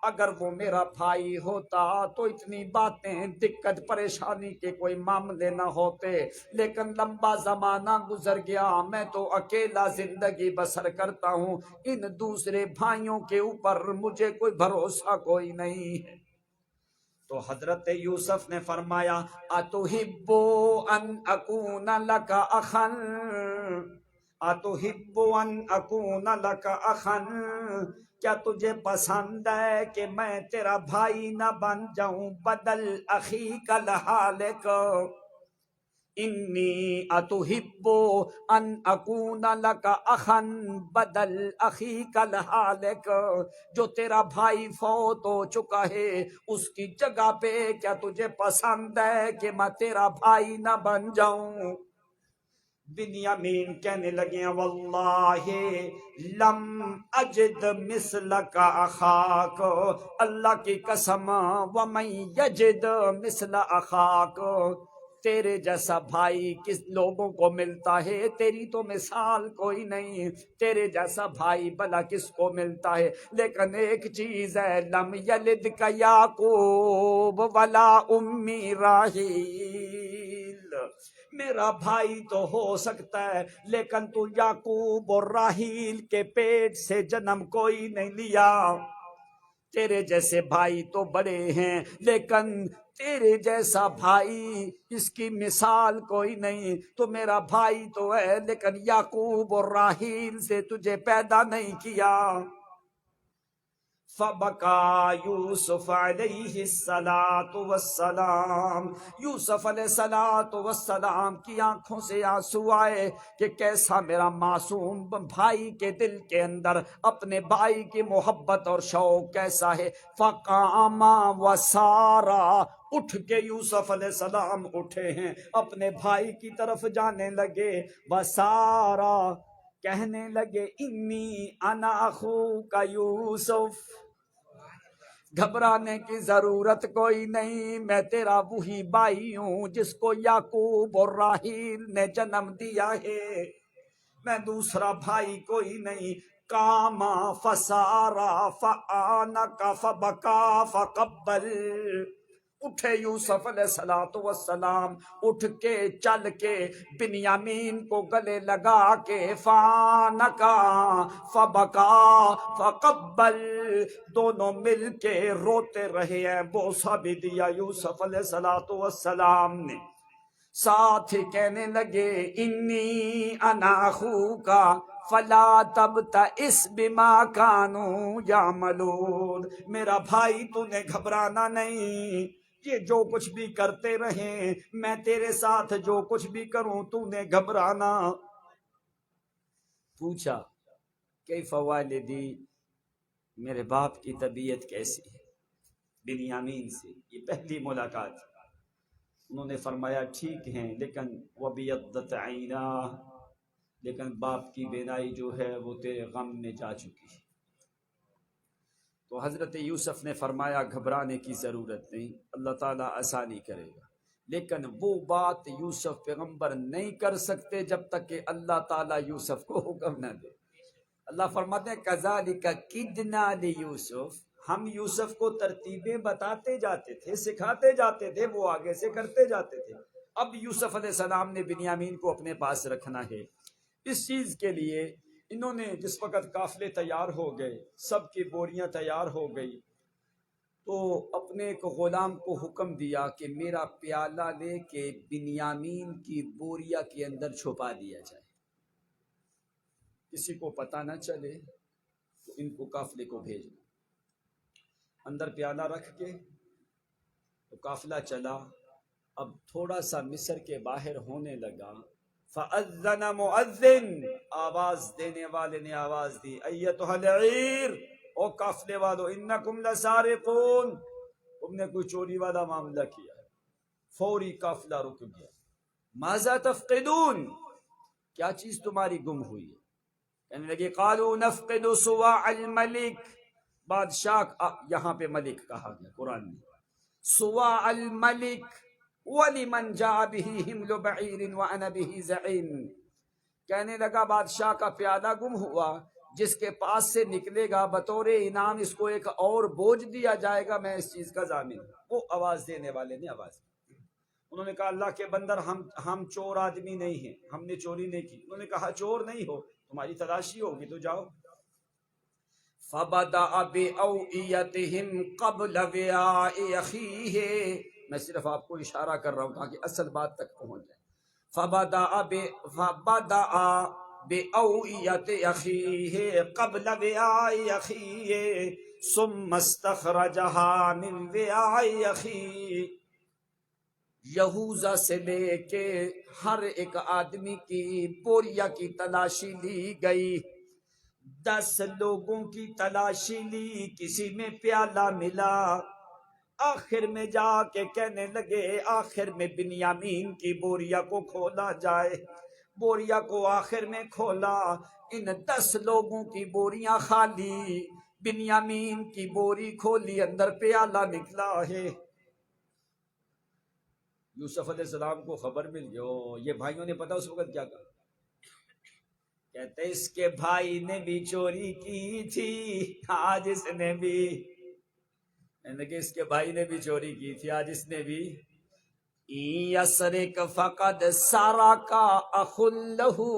اگر وہ میرا بھائی ہوتا تو اتنی باتیں دقت پریشانی کے کوئی معاملے نہ ہوتے، لیکن لمبا زمانہ گزر گیا، میں تو اکیلا زندگی بسر کرتا ہوں، ان دوسرے بھائیوں کے اوپر مجھے کوئی بھروسہ کوئی نہیں ہے۔ تو حضرت یوسف نے فرمایا اتحب ان اکون لک اخا، اتحب ان اکون لک اخا، کیا تجھے پسند ہے کہ میں تیرا بھائی نہ بن جاؤں؟ بدل اخیک الحالک، انی اتحب ان اکون لک اخا بدل اخیک الحالک، جو تیرا بھائی فوت ہو چکا ہے اس کی جگہ پہ کیا تجھے پسند ہے کہ میں تیرا بھائی نہ بن جاؤں؟ بنیامین کہنے لگے واللہ لم اجد مثلک اخاک، اللہ کی قسم ومن یجد مثل اخاک، تیرے جیسا بھائی کس لوگوں کو ملتا ہے، تیری تو مثال کوئی نہیں، تیرے جیسا بھائی بھلا کس کو ملتا ہے، لیکن ایک چیز ہے لم یلد کا یعقوب ولا امی راحیل، میرا بھائی تو ہو سکتا ہے لیکن تو یعقوب اور راحیل کے پیٹ سے جنم کوئی نہیں لیا، تیرے جیسے بھائی تو بڑے ہیں لیکن تیرے جیسا بھائی اس کی مثال کوئی نہیں، تو میرا بھائی تو ہے لیکن یعقوب اور راحیل سے تجھے پیدا نہیں کیا۔ فبکا یوسف علیہ السلام، یوسف علیہ السلام کی آنکھوں سے آنسو آئے کہ کیسا میرا معصوم بھائی کے دل کے اندر اپنے بھائی کی محبت اور شوق کیسا ہے۔ فقام وسارا، اٹھ کے یوسف علیہ السلام اٹھے ہیں، اپنے بھائی کی طرف جانے لگے، وسارا کہنے لگے انی انا اخوک یوسف، گھبرانے کی ضرورت کوئی نہیں، میں تیرا وہی بھائی ہوں جس کو یعقوب اور راحیل نے جنم دیا ہے، میں دوسرا بھائی کوئی نہیں۔ کاما فسارا فآنک فبکا فقبل، اٹھے یوسف علیہ السلام، اٹھ کے چل کے بنیامین کو گلے لگا کے فانکا فبکا فقبل، دونوں مل کے روتے رہے ہیں، بوسہ بھی دیا یوسف علیہ السلام نے، ساتھ ہی کہنے لگے انی انا اخوکا فلا تبتئس بما کانوا یعملون، میرا بھائی تو نے گھبرانا نہیں، یہ جو کچھ بھی کرتے رہیں میں تیرے ساتھ جو کچھ بھی کروں تو نے گھبرانا۔ پوچھا کیف والدی، میرے باپ کی طبیعت کیسی ہے، بنیامین سے یہ پہلی ملاقات، انہوں نے فرمایا ٹھیک ہیں لیکن وَبِيَضَّتْ عَيْنَاهُ، لیکن باپ کی بینائی جو ہے وہ تیرے غم میں جا چکی ہے۔ تو حضرت یوسف نے فرمایا گھبرانے کی ضرورت نہیں، اللہ تعالیٰ آسانی کرے گا، لیکن وہ بات یوسف پیغمبر نہیں کر سکتے جب تک کہ اللہ تعالیٰ یوسف کو حکم نہ دے۔ اللہ فرماتے ہیں کَذَلِكَ كِدْنَا لِيُوسُف، ہم یوسف کو ترتیبیں بتاتے جاتے تھے، سکھاتے جاتے تھے، وہ آگے سے کرتے جاتے تھے۔ اب یوسف علیہ السلام نے بنیامین کو اپنے پاس رکھنا ہے، اس چیز کے لیے انہوں نے جس وقت قافلے تیار ہو گئے، سب کی بوریاں تیار ہو گئی، تو اپنے ایک غلام کو حکم دیا کہ میرا پیالہ لے کے بنیامین کی بوریا کے اندر چھپا دیا جائے، کسی کو پتہ نہ چلے، تو ان کو قافلے کو بھیجنا، اندر پیالہ رکھ کے تو قافلہ چلا۔ اب تھوڑا سا مصر کے باہر ہونے لگا، فَأَذَّنَ مُؤَذِّنٌ، آواز دینے والے نے آواز دی، ایتھا العیر، او قافلے والو، انکم لسارقون، تم نے کوئی چوری والا معاملہ کیا ہے۔ فوری قافلہ رک گیا، ماذا تفقدون، کیا چیز تمہاری گم ہوئی ہے؟ کہنے لگے قالوا نفقد صواع الملک، بادشاہ، یہاں پہ ملک کہا گیا قرآن میں، صواع الملک وَلِمَنْ جَاءَ بِهِ حِمْلُ بَعِيرٍ وَأَنَا بِهِ زَعِيمٌ، کہنے لگا بادشاہ کا پیالہ گم ہوا، جس کے پاس سے نکلے گا بطور انعام اس کو ایک اور بوجھ دیا جائے گا، میں اس چیز کا ضامن ہوں۔ وہ آواز دینے والے نے آواز دی، انہوں نے کہا اللہ کے بندر ہم چور آدمی نہیں ہیں، ہم نے چوری نہیں کی، انہوں نے کہا چور نہیں ہو، تمہاری تلاشی ہوگی تو جاؤ۔ فَبَدَأَ بِأَوْئِيَتِهِمْ قَبْلَ وِعَاءِ أَخِيهِ، میں صرف آپ کو اشارہ کر رہا ہوں تاکہ اصل بات تک پہنچ جائے۔ فَبَدَأَ بِأَوْئِيَتِ أَخِيهِ قَبْلَ وِعَاءِ أَخِيهِ ثُمَّ اسْتَخْرَجَهَا مِنْ وِعَاءِ أَخِيهِ، یہوذا سے لے کے ہر ایک آدمی کی بوریا کی تلاشی لی گئی، 10 لوگوں کی تلاشی لی، کسی میں پیالہ ملا، آخر میں جا کے کہنے لگے آخر میں بنیامین کی بوریا کو کھولا جائے، بوریا کو آخر میں کھولا، ان 10 لوگوں کی بوریاں خالی، بنیامین کی بوری کھولی، اندر پیالہ نکلا ہے۔ یوسف علیہ السلام کو خبر مل گئی، یہ بھائیوں نے پتا اس وقت کیا کہا، کہتے اس کے بھائی نے بھی چوری کی تھی، آج اس نے بھی، کہ اس کے بھائی نے بھی چوری کی تھی، آج اس نے بھی۔ یسرک فقد سارا کا اخ لہو،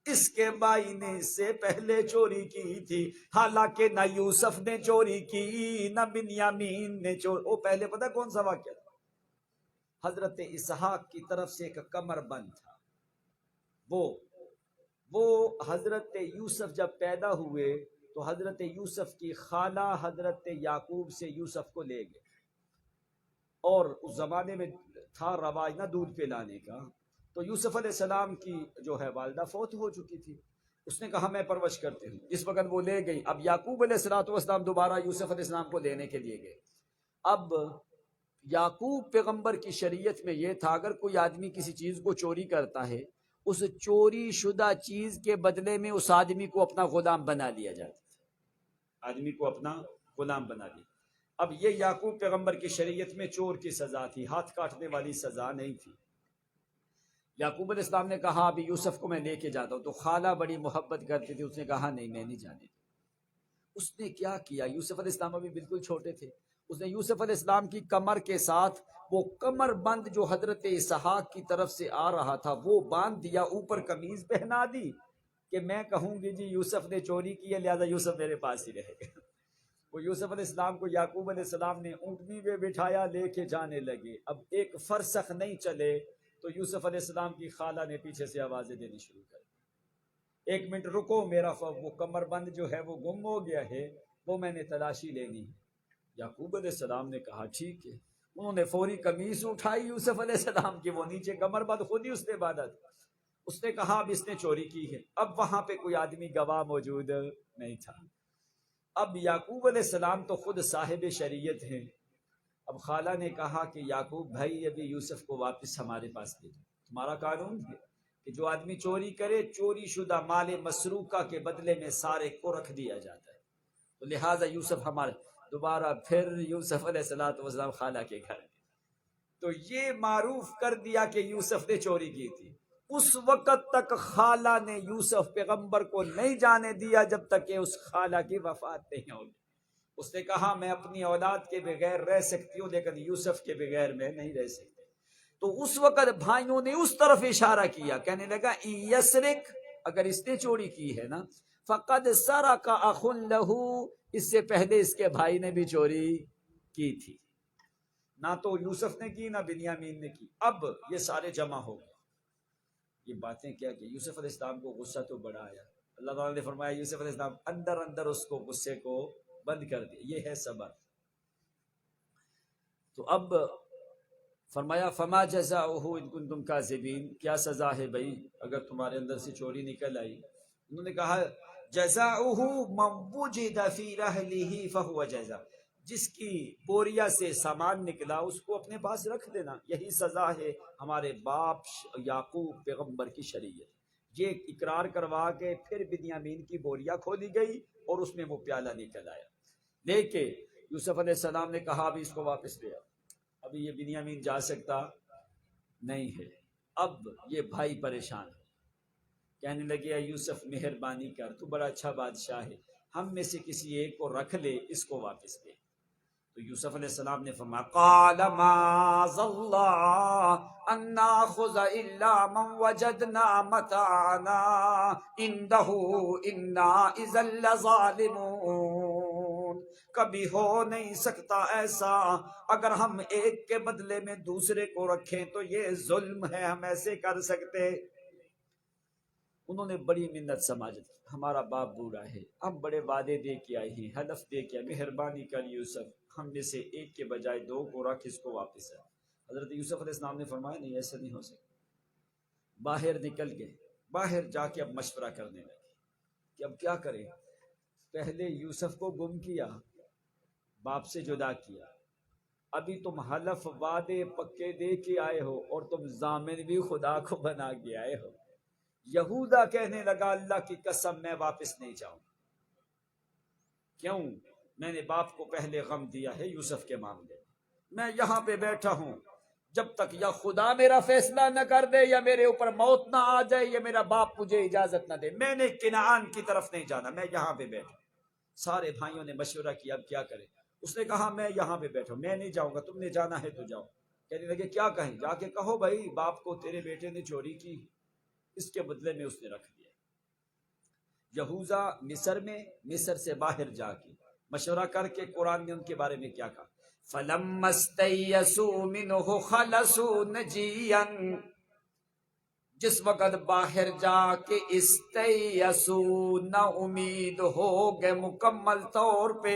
اس کے بھائی نے اس سے پہلے چوری کی تھی، حالانکہ نہ یوسف نے چوری کی نہ بنیامین نے چوری۔ وہ پہلے پتہ کون سا واقعہ تھا؟ حضرت اسحاق کی طرف سے ایک کمر بند تھا، وہ حضرت یوسف جب پیدا ہوئے تو حضرت یوسف کی خالہ حضرت یعقوب سے یوسف کو لے گئے، اور اس زمانے میں تھا رواج نہ دودھ پلانے کا، تو یوسف علیہ السلام کی جو ہے والدہ فوت ہو چکی تھی، اس نے کہا میں پرورش کرتی ہوں، اس وقت وہ لے گئی۔ اب یعقوب علیہ السلام دوبارہ یوسف علیہ السلام کو لینے کے لیے گئے۔ اب یعقوب پیغمبر کی شریعت میں یہ تھا، اگر کوئی آدمی کسی چیز کو چوری کرتا ہے، اس چوری شدہ چیز کے بدلے میں اس آدمی کو اپنا غلام بنا لیا جاتا ہے، آدمی کو اپنا غلام بنا لیا۔ اب یہ یعقوب پیغمبر کی شریعت میں چور کی سزا تھی، ہاتھ کاٹنے والی سزا نہیں تھی۔ یعقوب علیہ السلام نے کہا ابھی یوسف کو میں لے کے جاتا ہوں، تو خالہ بڑی محبت کرتی تھی، اس نے کہا نہیں میں نہیں جانے۔ اس نے کیا کیا، یوسف علیہ السلام ابھی بالکل چھوٹے تھے، اس نے یوسف علیہ السلام کی کمر کے ساتھ وہ کمر بند جو حضرت اسحاق کی طرف سے آ رہا تھا وہ باندھ دیا، اوپر قمیض پہنا دی کہ میں کہوں گی جی یوسف نے چوری کی ہے لہذا یوسف میرے پاس ہی رہے گا۔ وہ یوسف علیہ السلام کو یعقوب علیہ السلام نے اونٹنی پہ بٹھایا، لے کے جانے لگے۔ اب ایک فرسخ نہیں چلے تو یوسف علیہ السلام کی خالہ نے پیچھے سے آوازیں دینی شروع کر دی، 1 منٹ رکو، میرا وہ کمر بند جو ہے وہ گم ہو گیا ہے، وہ میں نے تلاشی لینی ہے۔ یعقوب علیہ السلام نے کہا ٹھیک ہے، انہوں نے فوری قمیص اٹھائی یوسف علیہ السلام کی، وہ نیچے کمر بند خود ہی اس نے باندھا تھا۔ اس نے کہا اب اس نے چوری کی ہے۔ اب وہاں پہ کوئی آدمی گواہ موجود نہیں تھا۔ اب یعقوب علیہ السلام تو خود صاحب شریعت ہیں۔ اب خالہ نے کہا کہ یعقوب بھائی ابھی یوسف کو واپس ہمارے پاس لے جاؤ، تمہارا قانون ہے کہ جو آدمی چوری کرے چوری شدہ مال مسروقہ کے بدلے میں سارے کو رکھ دیا جاتا ہے، تو لہٰذا یوسف ہمارے دوبارہ پھر یوسف علیہ السلام خالہ کے گھر، تو یہ معروف کر دیا کہ یوسف نے چوری کی تھی۔ اس وقت تک خالہ نے یوسف پیغمبر کو نہیں جانے دیا جب تک کہ اس خالہ کی وفات نہیں ہوگی۔ اس نے کہا میں اپنی اولاد کے بغیر رہ سکتی ہوں لیکن یوسف کے بغیر میں نہیں رہ سکتی۔ تو اس وقت بھائیوں نے اس طرف اشارہ کیا، کہنے لگا یسرک، اگر اس نے چوری کی ہے نا، فقد سرق اخ لہ، اس سے پہلے اس کے بھائی نے بھی چوری کی تھی، نہ تو یوسف نے کی نہ بنیامین نے کی۔ اب یہ سارے جمع ہو گئے، یہ باتیں کیا کہ یوسف علیہ السلام کو غصہ تو بڑا آیا، اللہ تعالیٰ نے فرمایا یوسف علیہ السلام اندر اندر اس کو غصے کو بند کر دیا، یہ ہے صبر۔ تو اب فرمایا فما جزاؤہ ان کنتم کاذبین، کیا سزا ہے بھائی اگر تمہارے اندر سے چوری نکل آئی؟ انہوں نے کہا جزاؤہ من وجد فی رحلہ فہو جزا، جس کی بوریا سے سامان نکلا اس کو اپنے پاس رکھ دینا، یہی سزا ہے ہمارے باپ یعقوب پیغمبر کی شریعت۔ یہ اقرار کروا کے پھر بنیامین کی بوریا کھولی گئی اور اس میں وہ پیالہ نکل آیا، لیکن یوسف علیہ السلام نے کہا ابھی اس کو واپس لے آؤ، ابھی یہ بنیامین جا سکتا نہیں ہے۔ اب یہ بھائی پریشان ہے، کہنے لگے اے یوسف مہربانی کر، تو بڑا اچھا بادشاہ ہے، ہم میں سے کسی ایک کو رکھ لے، اس کو واپس دے۔ تو یوسف علیہ السلام نے فرمایا قال معاذ اللہ ان ناخذ الا من وجدنا متاعنا عنده انا اذا لظالمون، کبھی ہو نہیں سکتا ایسا، اگر ہم ایک کے بدلے میں دوسرے کو رکھیں تو یہ ظلم ہے، ہم ایسے کر سکتے؟ انہوں نے بڑی منت سماجت، ہمارا باپ بوڑھا ہے، ہم بڑے وعدے دے کے آئے ہیں، حلف دے کے، مہربانی کر یوسف، ہم میں سے ایک کے بجائے 2 کو رکھ، اس کو واپس ہے۔ حضرت یوسف علیہ السلام نے فرمایا نہیں ایسا نہیں ہو سکتا۔ باہر نکل گئے، باہر جا کے اب مشورہ کرنے لگے کہ اب کیا کریں، پہلے یوسف کو گم کیا، باپ سے جدا کیا، ابھی تم حلف وعدے پکے دے کے آئے ہو اور تم ضامن بھی خدا کو بنا کے آئے ہو، یہودا کہنے لگا اللہ کی قسم میں واپس نہیں جاؤں. کیوں؟ میں نے باپ کو پہلے غم دیا ہے یوسف کے معاملے. میں یہاں پہ بیٹھا ہوں جب تک یا خدا میرا فیصلہ نہ کر دے یا میرے اوپر موت نہ آ جائے یا میرا باپ مجھے اجازت نہ دے. میں نے کنعان کی طرف نہیں جانا، میں یہاں پہ بیٹھا. سارے بھائیوں نے مشورہ کیا اب کیا کرے. اس نے کہا میں یہاں پہ بیٹھا ہوں، میں نہیں جاؤں گا، تم نے جانا ہے تو جاؤ. کہنے لگے کیا کہیں؟ جا کے کہو بھائی باپ کو تیرے بیٹے نے چوری کی، اس کے بدلے میں اس نے رکھ دیا. یہوذا مصر میں، مصر سے باہر جا کے مشورہ کر کے قرآن نے ان کے بارے میں کیا کہا؟ فَلَمَّا اسْتَيْأَسُوا مِنْهُ خَلَصُوا نَجِيًّا. جس وقت باہر جا کے استیسو نہ امید ہو گئے مکمل طور پہ،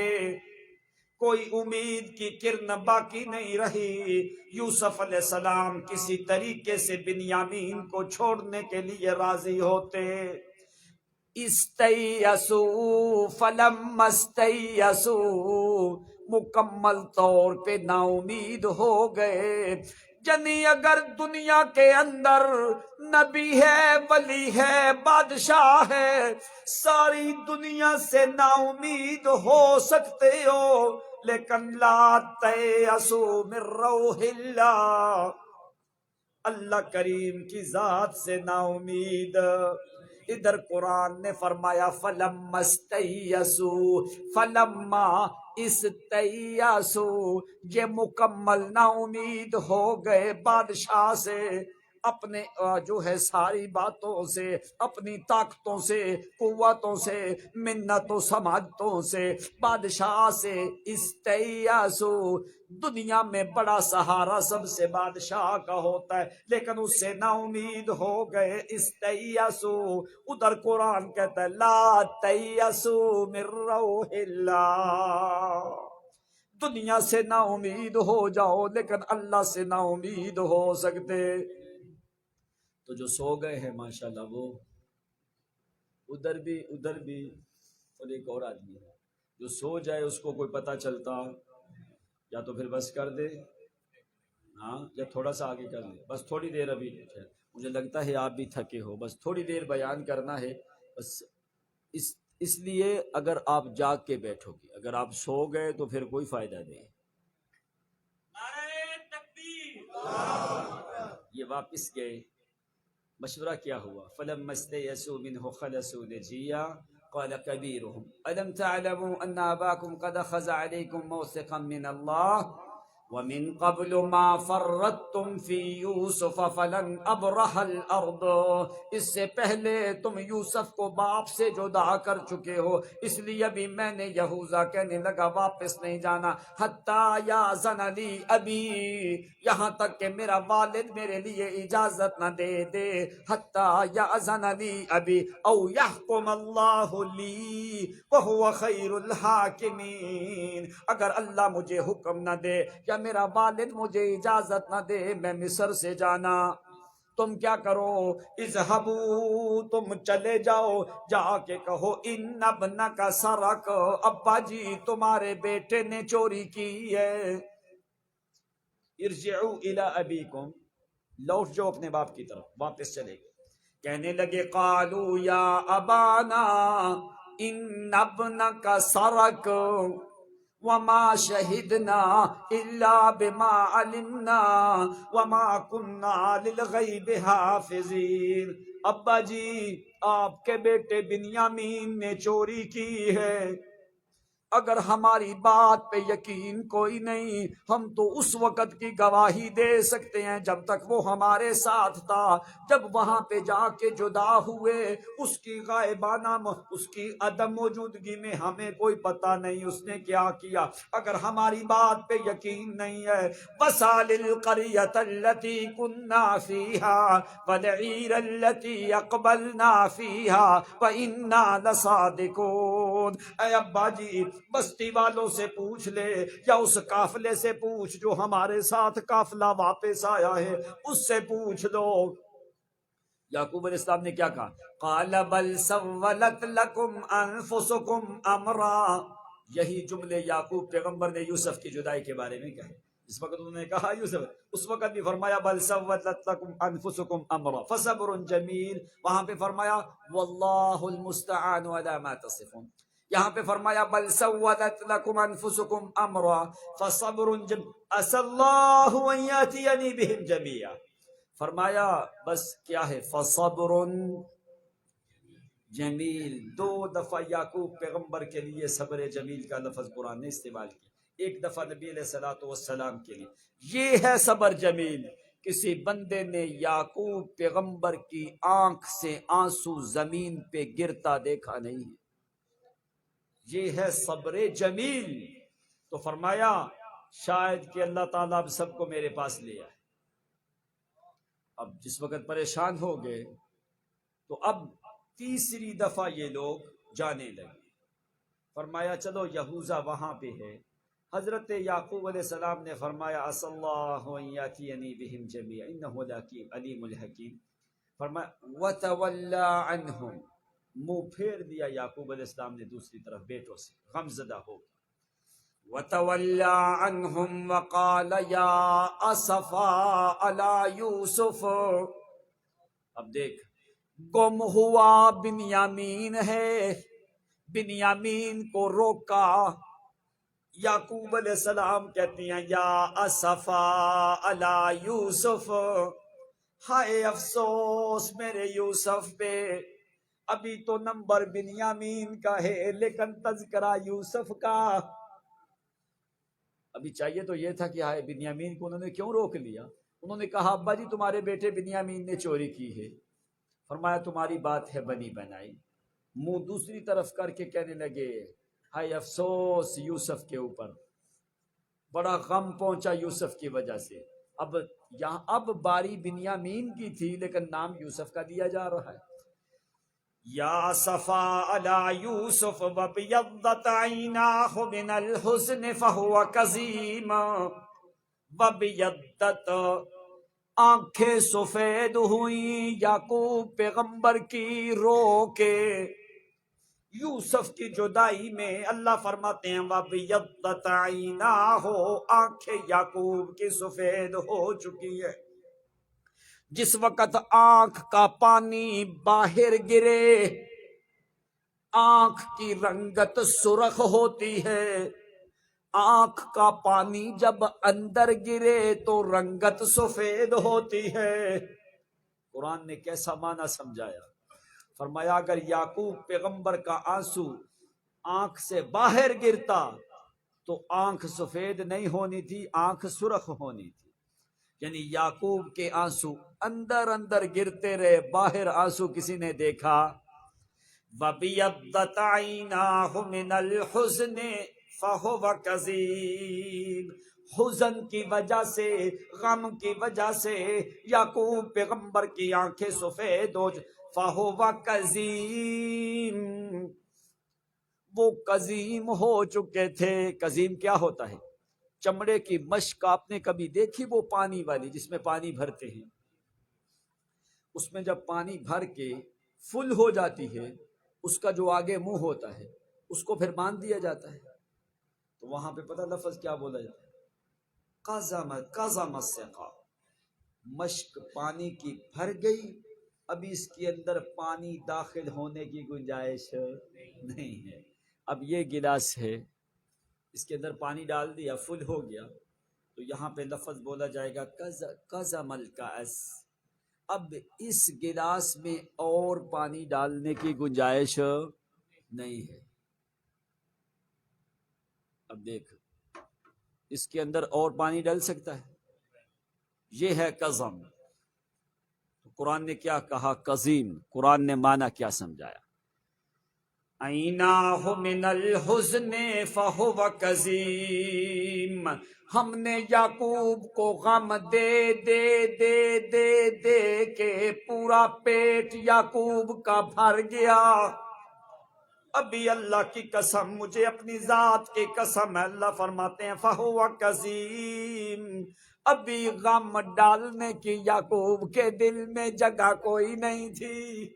کوئی امید کی کرن باقی نہیں رہی، یوسف علیہ السلام کسی طریقے سے بنیامین کو چھوڑنے کے لیے راضی ہوتے. استیسو فلما استیسو، مکمل طور پہ نا امید ہو گئے. یعنی اگر دنیا کے اندر نبی ہے، ولی ہے، بادشاہ ہے، ساری دنیا سے نا امید ہو سکتے ہو، لیکن لا تیأسوا من روح اللہ، اللہ کریم کی ذات سے نا امید. ادھر قرآن نے فرمایا فلما استیأسوا، فلما استیأسوا، یہ مکمل نا امید ہو گئے بادشاہ سے، اپنے جو ہے ساری باتوں سے، اپنی طاقتوں سے، قوتوں سے، منت و سماجتوں سے، بادشاہ سے. استیأسوا، دنیا میں بڑا سہارا سب سے بادشاہ کا ہوتا ہے، لیکن اس سے نا امید ہو گئے. استیأسوا، ادھر قرآن کہتا ہے لا تیأسوا من روح اللہ، دنیا سے نا امید ہو جاؤ لیکن اللہ سے نا امید ہو سکتے. تو جو سو گئے ہیں ماشاءاللہ وہ ادھر بھی اور ایک اور آدمی ہے جو سو جائے اس کو کوئی پتہ چلتا یا تو پھر بس کر دے، ہاں، یا تھوڑا سا آگے کر لے، بس تھوڑی دیر ابھی. مجھے لگتا ہے آپ بھی تھکے ہو، بس تھوڑی دیر بیان کرنا ہے بس. اس لیے اگر آپ جاگ کے بیٹھو گے، اگر آپ سو گئے تو پھر کوئی فائدہ نہیں. نعرہ تکبیر. یہ واپس گئے، مشورہ کیا ہوا؟ فلما استيئسوا منه خلصوا نجيا قال كبيرهم ألم تعلموا أن أباكم قد أخذ عليكم موثقا من الله ومن قبل ما فرطتم في يوسف فلن أبرح الأرض. اس سے پہلے تم یوسف کو باپ سے جدا کر چکے ہو، اس لیے ابھی میں نے یہوذا کہنے لگا واپس نہیں جانا. حتی یأذن لی ابی، یہاں تک کہ میرا والد میرے لیے اجازت نہ دے دے. حتی یأذن لی ابی او یحکم اللہ لی وہو خیر الحاکمین، اگر اللہ مجھے حکم نہ دے یا میرا والد مجھے اجازت نہ دے میں مصر سے جانا، تم کیا کرو؟ اذهبوا، تم چلے جاؤ، جا کے کہو ان ابنک سرق، ابا جی تمہارے بیٹے نے چوری کی ہے. ارجعوا الی ابیکم، لوٹ جاؤ اپنے باپ کی طرف، واپس چلے گئے. کہنے لگے قالوا یا ابانا ان ابنک سرق وما شہدنا الا بما علمنا وما كنا للغیب حافظین. ابا جی آپ کے بیٹے بنیامین نے چوری کی ہے، اگر ہماری بات پہ یقین کوئی نہیں، ہم تو اس وقت کی گواہی دے سکتے ہیں جب تک وہ ہمارے ساتھ تھا. جب وہاں پہ جا کے جدا ہوئے، اس کی غائبانہ اس کی عدم موجودگی میں ہمیں کوئی پتہ نہیں اس نے کیا کیا. اگر ہماری بات پہ یقین نہیں ہے، وَسَالِ الْقَرْيَةَ الَّتِي كُنَّا فِيهَا وَالْعِيرَ الَّتِي أَقْبَلْنَا فِيهَا وَإِنَّا لَصَادِقُونَ. اے ابا جی بستی والوں سے پوچھ لے یا اس قافلے سے پوچھ جو ہمارے ساتھ قافلہ واپس آیا ہے اس سے پوچھ لو. یعقوب علیہ السلام نے کیا کہا؟ قال بل سولت لکم انفسکم امرا. یہی جملے یعقوب پیغمبر نے یوسف کی جدائی کے بارے میں کہے. اس وقت انہوں نے کہا یوسف، اس وقت بھی فرمایا بل سولت لکم انفسکم امرا فصبر جمیل، وہاں پہ فرمایا واللہ المستعان علی ما تصفون، یہاں پہ فرمایا بل سولت لکم انفسکم امرا فصبر جمیل عسى اللہ ان یاتینی بہم جمیعا، فرمایا بس کیا ہے فصبر جمیل، دو دفعہ یعقوب پیغمبر کے لیے صبر جمیل کا لفظ قرآن نے استعمال کیا، ایک دفعہ نبی علیہ الصلوۃ والسلام کے لیے، یہ ہے صبر جمیل۔ کسی بندے نے یعقوب پیغمبر کی آنکھ سے آنسو زمین پہ گرتا دیکھا نہیں ہے، یہ ہے صبر جمیل۔ تو فرمایا شاید کہ اللہ تعالیٰ اب سب کو میرے پاس لے آئے۔ اب جس وقت پریشان ہو گئے تو اب تیسری دفعہ یہ لوگ جانے لگے، فرمایا چلو یہوذا وہاں پہ ہے۔ حضرت یعقوب علیہ السلام نے فرمایا عسى اللہ ان یاتینی بہم جمیعا انہ علیم الحکیم، فرمایا وتولی عنہم، منہ پھیر دیا یعقوب علیہ السلام نے دوسری طرف بیٹوں سے، غم زدہ ہو گیا۔ وتولی عنہم وقال یا اسفا علی یوسف، اب دیکھ گم ہوا بنیامین ہے، بنیامین کو روکا۔ یعقوب علیہ السلام کہتی ہیں یا اسفا علی یوسف، ہائے افسوس میرے یوسف پہ، ابھی تو نمبر بنیامین کا ہے لیکن تذکرہ یوسف کا۔ ابھی چاہیے تو یہ تھا کہ ہائے بنیامین کو انہوں نے کیوں روک لیا؟ انہوں نے کہا ابا جی تمہارے بیٹے بنیامین نے چوری کی ہے۔ فرمایا تمہاری بات ہے بنی بنائی، منہ دوسری طرف کر کے کہنے لگے ہائے افسوس یوسف کے اوپر، بڑا غم پہنچا یوسف کی وجہ سے۔ اب باری بنیامین کی تھی لیکن نام یوسف کا دیا جا رہا ہے۔ یا صفا علی یوسف وبیضت عیناہ من الحزن فہو کظیم، وبیضت آنکھیں سفید ہوئیں یعقوب پیغمبر کی رو کے یوسف کی جدائی میں۔ اللہ فرماتے ہیں وَبِيَضَّتْ عَيْنَاهُ، آنکھیں یعقوب کی سفید ہو چکی ہے۔ جس وقت آنکھ کا پانی باہر گرے آنکھ کی رنگت سرخ ہوتی ہے، آنکھ کا پانی جب اندر گرے تو رنگت سفید ہوتی ہے۔ قرآن نے کیسا معنی سمجھایا، فرمایا اگر یعقوب پیغمبر کا آنسو آنکھ سے باہر گرتا تو آنکھ سفید نہیں ہونی تھی، آنکھ سرخ ہونی تھی، یعنی یعقوب کے آنسو اندر اندر گرتے رہے، باہر آنسو کسی نے دیکھا۔ وَبِيَضَّتْ عَيْنَاهُ مِنَ الْحُزْنِ فَهُوَ كَظِيمٌ، حزن کی وجہ سے، غم کی وجہ سے یعقوب پیغمبر کی آنکھیں سفید ہو فَهُوَ كَظِيمٌ، وہ قزیم ہو چکے تھے۔ قزیم کیا ہوتا ہے؟ چمڑے کی مشک آپ نے کبھی دیکھی وہ پانی والی جس میں پانی بھرتے ہیں، اس میں جب پانی بھر کے فل ہو جاتی ہے اس کا جو آگے منہ ہوتا ہے اس کو پھر باندھ دیا جاتا ہے، تو وہاں پہ پتہ لفظ کیا بولا جاتا ہے؟ قزم السقا، مشک پانی کی بھر گئی، ابھی اس کے اندر پانی داخل ہونے کی گنجائش نہیں ہے۔ اب یہ گلاس ہے، اس کے اندر پانی ڈال دیا، فل ہو گیا، تو یہاں پہ لفظ بولا جائے گا قزم الکأس، اب اس گلاس میں اور پانی ڈالنے کی گنجائش نہیں ہے۔ اب دیکھ اس کے اندر اور پانی ڈل سکتا ہے، یہ ہے قزم۔ قرآن نے کیا کہا؟ قزیم۔ قرآن نے معنی کیا سمجھایا؟ عیناہ من الحزن فہو کظیم، ہم نے یعقوب کو غم دے دے دے دے دے کے پورا پیٹ یعقوب کا بھر گیا۔ ابھی اللہ کی قسم، مجھے اپنی ذات کی قسم ہے، اللہ فرماتے ہیں فہو کظیم، ابھی غم ڈالنے کی یعقوب کے دل میں جگہ کوئی نہیں تھی۔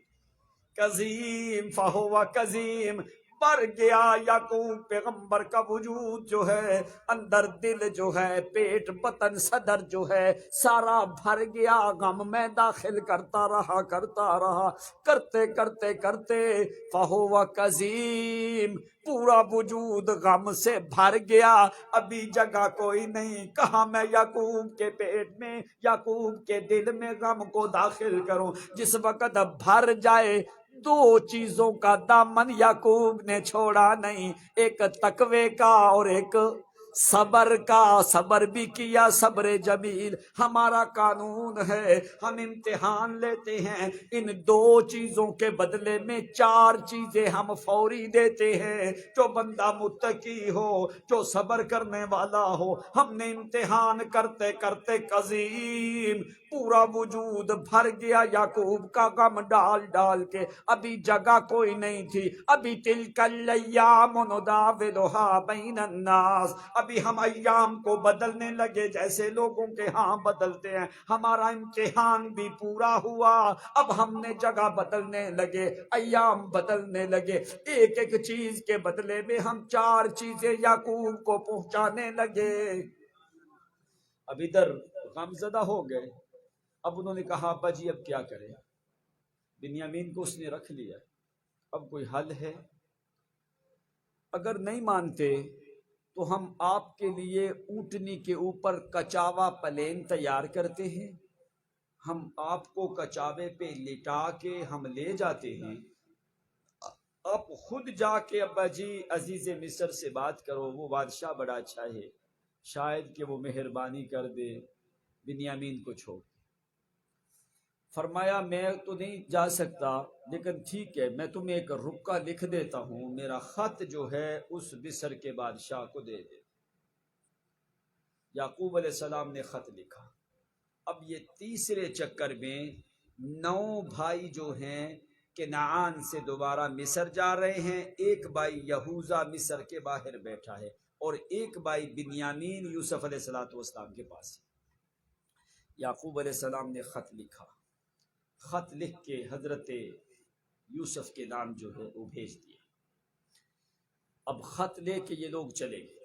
قزیم فہو قزیم، بھر گیا یعقوب پیغمبر کا وجود جو ہے، اندر دل جو ہے، پیٹ بطن صدر جو ہے، سارا بھر گیا، غم میں داخل کرتا رہا کرتے کرتے کرتے فہو کظیم، پورا وجود غم سے بھر گیا، ابھی جگہ کوئی نہیں، کہاں میں یعقوب کے پیٹ میں، یعقوب کے دل میں غم کو داخل کروں؟ جس وقت بھر جائے، دو چیزوں کا دامن یعقوب نے چھوڑا نہیں، ایک تقوی کا اور ایک صبر کا۔ صبر بھی کیا، صبر جمیل ہمارا قانون ہے، ہم امتحان لیتے ہیں، ان دو چیزوں کے بدلے میں چار چیزیں ہم فوری دیتے ہیں۔ جو بندہ متقی ہو، جو صبر کرنے والا ہو، ہم نے امتحان کرتے کرتے عظیم پورا وجود بھر گیا یعقوب کا غم ڈال ڈال کے، ابھی جگہ کوئی نہیں تھی، ابھی تلک الایام نداولها بین الناس، ابھی ہم ایام کو بدلنے لگے جیسے لوگوں کے ہاں بدلتے ہیں، ہمارا امتحان بھی پورا ہوا، اب ہم نے جگہ بدلنے لگے، ایام بدلنے لگے، ایک ایک چیز کے بدلے میں ہم چار چیزیں یعقوب کو پہنچانے لگے۔ اب ادھر غم زدہ ہو گئے، اب انہوں نے کہا ابا جی اب کیا کریں؟ بنیامین کو اس نے رکھ لیا، اب کوئی حل ہے؟ اگر نہیں مانتے تو ہم آپ کے لیے اونٹنی کے اوپر کچاوا پلین تیار کرتے ہیں، ہم آپ کو کچاوے پہ لٹا کے ہم لے جاتے ہیں، آپ خود جا کے ابا جی عزیز مصر سے بات کرو، وہ بادشاہ بڑا اچھا ہے، شاید کہ وہ مہربانی کر دے، بنیامین کو چھوڑ۔ فرمایا میں تو نہیں جا سکتا، لیکن ٹھیک ہے میں تمہیں ایک رکا لکھ دیتا ہوں، میرا خط جو ہے اس مصر کے بادشاہ کو دے دے۔ یعقوب علیہ السلام نے خط لکھا۔ اب یہ تیسرے چکر میں 9 بھائی جو ہیں کنعان سے دوبارہ مصر جا رہے ہیں، ایک بھائی یہوذا مصر کے باہر بیٹھا ہے، اور ایک بھائی بنیامین یوسف علیہ السلام کے پاس ہے۔ یعقوب علیہ السلام نے خط لکھا، خط لکھ کے حضرت یوسف کے نام جو ہے وہ بھیج دیا۔ اب خط لے کے یہ لوگ چلے گئے،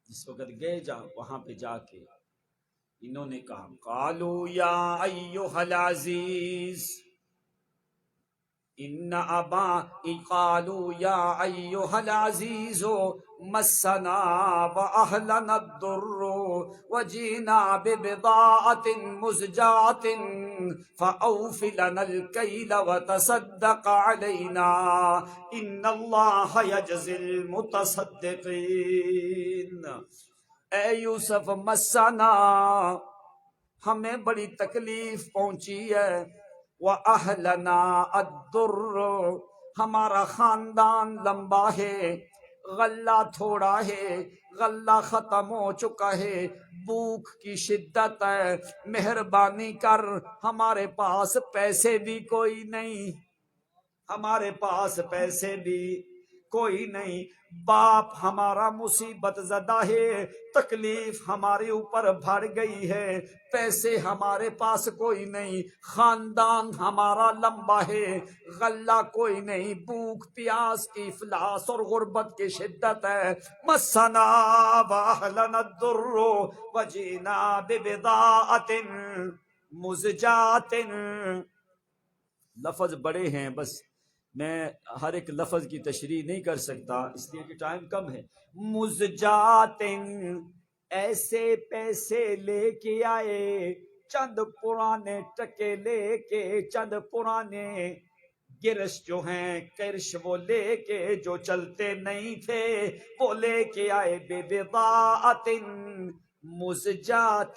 جس وقت گئے وہاں پہ جا کے انہوں نے کہا قالوا یا ایھا العزیز ان ابا، قالوا یا ایھا العزیز مسنا واہلنا الضر وجئنا ببضاعۃ مزجاۃ فاوف لنا الکیل وتصدق علینا ان اللہ یجزی المتصدقین۔ اے یوسف مسنا، ہمیں بڑی تکلیف پہنچی ہے، وَأَهْلَنَا الدُّرُّ، ہمارا خاندان لمبا ہے، غلہ تھوڑا ہے، غلہ ختم ہو چکا ہے، بھوک کی شدت ہے، مہربانی کر، ہمارے پاس پیسے بھی کوئی نہیں، ہمارے پاس پیسے بھی کوئی نہیں، باپ ہمارا مصیبت زدہ ہے، تکلیف ہمارے اوپر بڑھ گئی ہے، پیسے ہمارے پاس کوئی نہیں، خاندان ہمارا لمبا ہے، غلہ کوئی نہیں، بھوک پیاس کی افلاس اور غربت کی شدت ہے۔ مسنا واہلنا الضر وجئنا ببضاعۃ مزجاۃ، لفظ بڑے ہیں، بس میں ہر ایک لفظ کی تشریح نہیں کر سکتا اس لیے کہ ٹائم کم ہے۔ مزجاۃ، ایسے پیسے لے کے آئے، چند پرانے ٹکے لے کے، چند پرانے گرش جو ہیں، کرش وہ لے کے، جو چلتے نہیں تھے وہ لے کے آئے، ببضاعۃ مزجاۃ،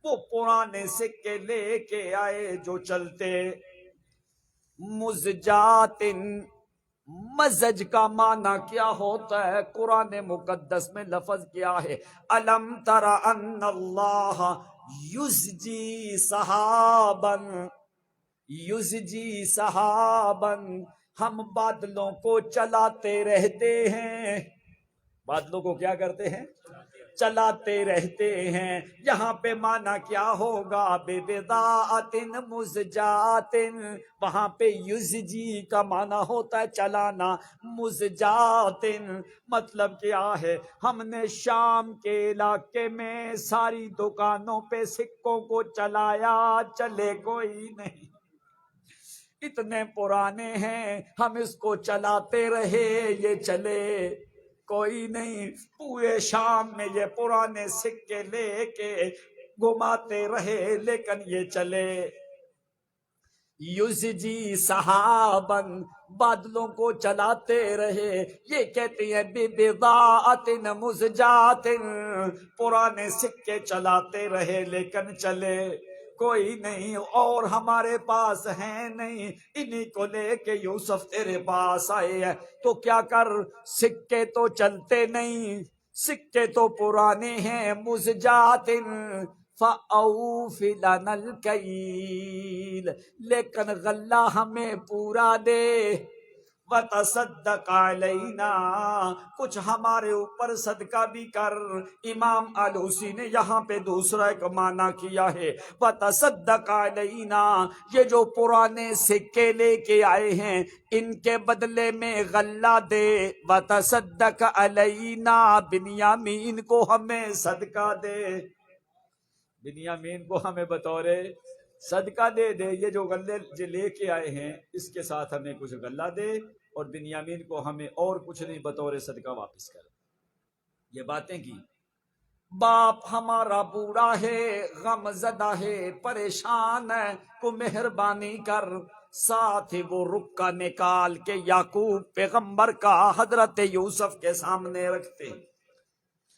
وہ پرانے سکے لے کے آئے جو چلتے۔ مزجات، مزج کا معنی کیا ہوتا ہے؟ قرآن مقدس میں لفظ کیا ہے؟ الم تر ان اللہ یزجی سحابا، یزجی سحابا، ہم بادلوں کو چلاتے رہتے ہیں، بادلوں کو کیا کرتے ہیں؟ چلاتے رہتے ہیں. یہاں پہ معنی کیا ہوگا؟ بِبِضَاعَةٍ مُزْجَاةٍ. وہاں پہ یزجی کا معنی ہوتا ہے چلانا. مُزْجَاةٍ مطلب کیا ہے؟ ہم نے شام کے علاقے میں ساری دکانوں پہ سکوں کو چلایا، چلے کوئی نہیں. اتنے پرانے ہیں، ہم اس کو چلاتے رہے، یہ چلے کوئی نہیں. پورے شام میں یہ پرانے سکے لے کے گھماتے رہے لیکن یہ چلے. یزجی سحابن بادلوں کو چلاتے رہے. یہ کہتے ہیں بِبِضَاعَةٍ مُزْجَاةٍ پرانے سکے چلاتے رہے لیکن چلے کوئی نہیں. اور ہمارے پاس ہیں نہیں، انہی کو لے کے یوسف تیرے پاس آئے ہیں. تو کیا کر، سکے تو چلتے نہیں، سکے تو پرانے ہیں. مُزْجَاةٍ فَأَوْفِ لَنَا الْكَيْلَ لیکن غلہ ہمیں پورا دے. وَتَصَدَّقْ عَلَيْنَا کچھ ہمارے اوپر صدقہ بھی کر. امام آلوسی نے یہاں پہ دوسرا ایک معنی کیا ہے وَتَصَدَّقْ عَلَيْنَا. یہ جو پرانے سکے لے کے آئے ہیں ان کے بدلے میں غلہ دے. وَتَصَدَّقْ عَلَيْنَا بنیامین کو ہمیں صدقہ دے. بنیامین کو ہمیں بطور صدقہ دے دے. یہ جو غلے جو لے کے آئے ہیں اس کے ساتھ ہمیں کچھ غلہ دے اور بنیامین کو ہمیں اور کچھ نہیں بطور صدقہ واپس کر. یہ باتیں کی. باپ ہمارا بوڑھا ہے، غم زدہ ہے، پریشان ہے، تو مہربانی کر. ساتھ ہی وہ رکا نکال کے یعقوب پیغمبر کا حضرت یوسف کے سامنے رکھتے.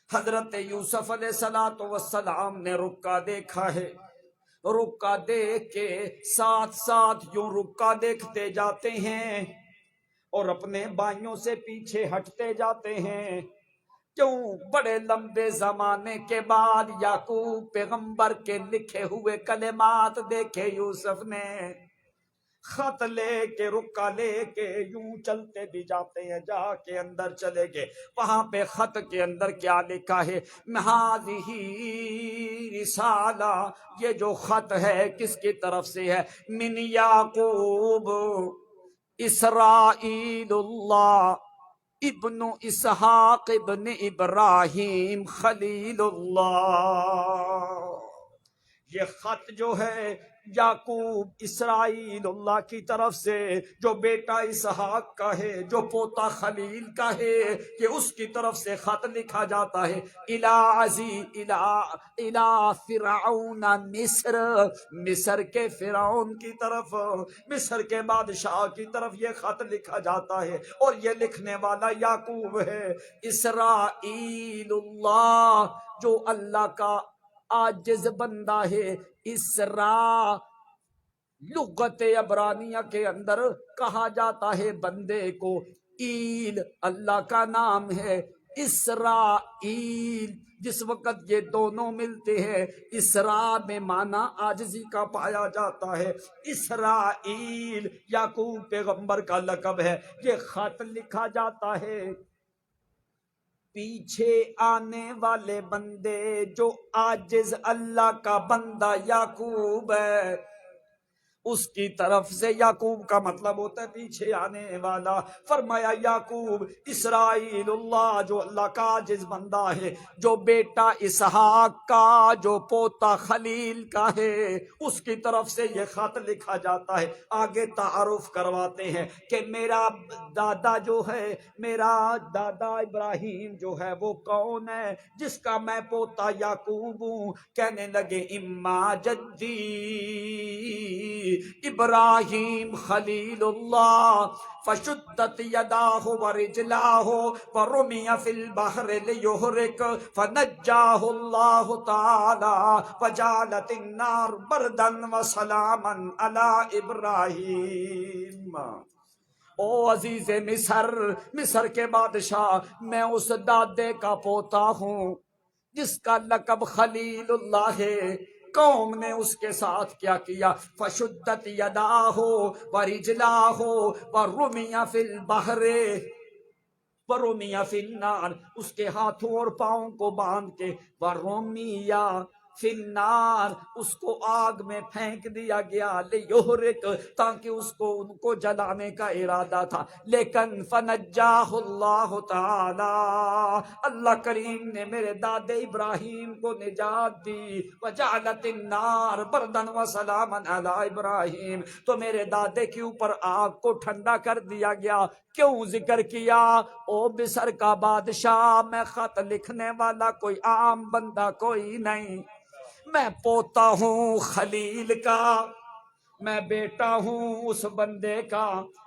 حضرت یوسف علیہ السلام نے رکا دیکھا ہے. رکا دیکھ کے ساتھ ساتھ یوں رکا دیکھتے جاتے ہیں اور اپنے بھائیوں سے پیچھے ہٹتے جاتے ہیں. کیوں؟ بڑے لمبے زمانے کے بعد یعقوب پیغمبر کے لکھے ہوئے کلمات دیکھے یوسف نے. خط لے کے رکا لے کے یوں چلتے بھی جاتے ہیں. جا کے اندر چلے گئے، وہاں پہ خط کے اندر کیا لکھا ہے؟ هذه رسالہ. یہ جو خط ہے کس کی طرف سے ہے؟ من یعقوب اسرائیل اللہ ابن اسحاق ابن ابراہیم خلیل اللہ. یہ خط جو ہے یعقوب اسرائیل اللہ کی طرف سے، جو بیٹا اسحاق کا ہے، جو پوتا خلیل کا ہے، کہ اس کی طرف سے خط لکھا جاتا ہے. الى فرعون مصر. مصر کے فرعون کی طرف، مصر کے بادشاہ کی طرف یہ خط لکھا جاتا ہے اور یہ لکھنے والا یعقوب ہے. اسرائیل اللہ جو اللہ کا عاجز بندہ ہے. اسرا لغت عبرانیہ کے اندر کہا جاتا ہے بندے کو. ایل اللہ کا نام ہے. اسرائیل جس وقت یہ دونوں ملتے ہیں اسرا میں معنی عاجزی کا پایا جاتا ہے. اسرائیل یعقوب پیغمبر کا لقب ہے. یہ خط لکھا جاتا ہے پیچھے آنے والے بندے جو عاجز اللہ کا بندہ یعقوب ہے اس کی طرف سے. یعقوب کا مطلب ہوتا ہے پیچھے آنے والا. فرمایا یعقوب اسرائیل اللہ جو اللہ کا عاجز بندہ ہے، جو بیٹا اسحاق کا، جو پوتا خلیل کا ہے، اس کی طرف سے یہ خط لکھا جاتا ہے. آگے تعارف کرواتے ہیں کہ میرا دادا جو ہے، میرا دادا ابراہیم جو ہے وہ کون ہے جس کا میں پوتا یعقوب ہوں. کہنے لگے اما جدی ابراہیم خلیل اللہ فشدت یداہ ورجلاہ ورمی فی البحر لیہرک فنجاہ اللہ تعالی وجعلت النار بردا وسلاما علی ابراہیم. او عزیز مصر، مصر کے بادشاہ، میں اس دادے کا پوتا ہوں جس کا لقب خلیل اللہ ہے. قوم نے اس کے ساتھ کیا کیا؟ فشدت یداہ ورجلاہ ورمی فی البحر. وَرُمِيَ فِي النَّارِ، اس کے ہاتھوں اور پاؤں کو باندھ کے، وَرُمِيَ فِي النَّارِ، اس کو آگ میں پھینک دیا گیا، لِيُحْرِقَ، تاکہ اس کو ان کو جلانے کا ارادہ تھا، لیکن فَنَجَّاهُ اللَّهُ تَعَالَى، اللہ کریم نے میرے داد ابراہیم کو نجات دی، وَجَعَلَتِ النَّارِ بَرْدًا وَسَلَامًا عَلَى ابراہیم، تو میرے دادے کے اوپر آگ کو ٹھنڈا کر دیا گیا۔ کیوں ذکر کیا؟ او مصر کا بادشاہ، میں خط لکھنے والا کوئی عام بندہ کوئی نہیں، میں پوتا ہوں خلیل کا، میں بیٹا ہوں اس بندے کا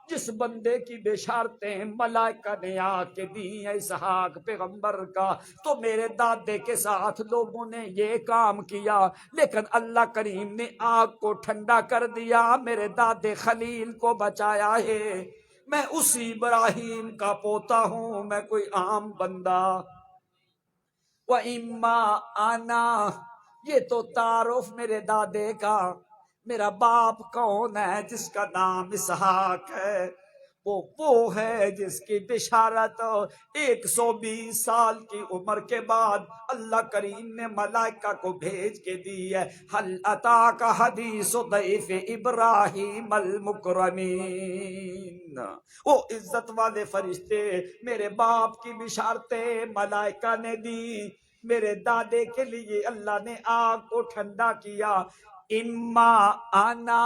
جس بندے کی بشارتیں ملائکہ نے آ کے دی ہیں، اسحاق پیغمبر کا۔ تو میرے دادے کے ساتھ لوگوں نے یہ کام کیا، لیکن اللہ کریم نے آگ کو ٹھنڈا کر دیا، میرے دادے خلیل کو بچایا ہے۔ میں اسی ابراہیم کا پوتا ہوں، میں کوئی عام بندہ۔ وَإِمَّا أَنَا، یہ تو تعارف میرے دادے کا۔ میرا باپ کون ہے؟ جس کا نام اسحاق ہے، وہ ہے جس کی بشارت 120 سال کی عمر کے بعد اللہ کریم نے ملائکہ کو بھیج کے دی ہے۔ حل اتاک حدیث ضیف ابراہیم المکرمین، وہ عزت والے فرشتے میرے باپ کی بشارتیں ملائکہ نے دی، میرے دادے کے لیے اللہ نے آگ کو ٹھنڈا کیا۔ اما انا،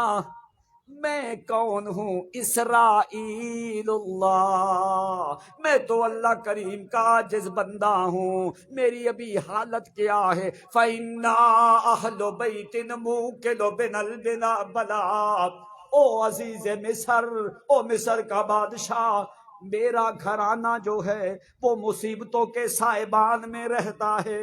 میں کون ہوں؟ اسرائیل اللہ، میں تو اللہ کریم کا عاجز بندہ ہوں۔ میری ابھی حالت کیا ہے؟ فَإِنَّا أَهْلُ بَيْتٍ مُوقِلُ بِنَا الْبَلَاءَ، او عزیز مصر، او مصر کا بادشاہ، میرا گھرانہ جو ہے وہ مصیبتوں کے سائبان میں رہتا ہے،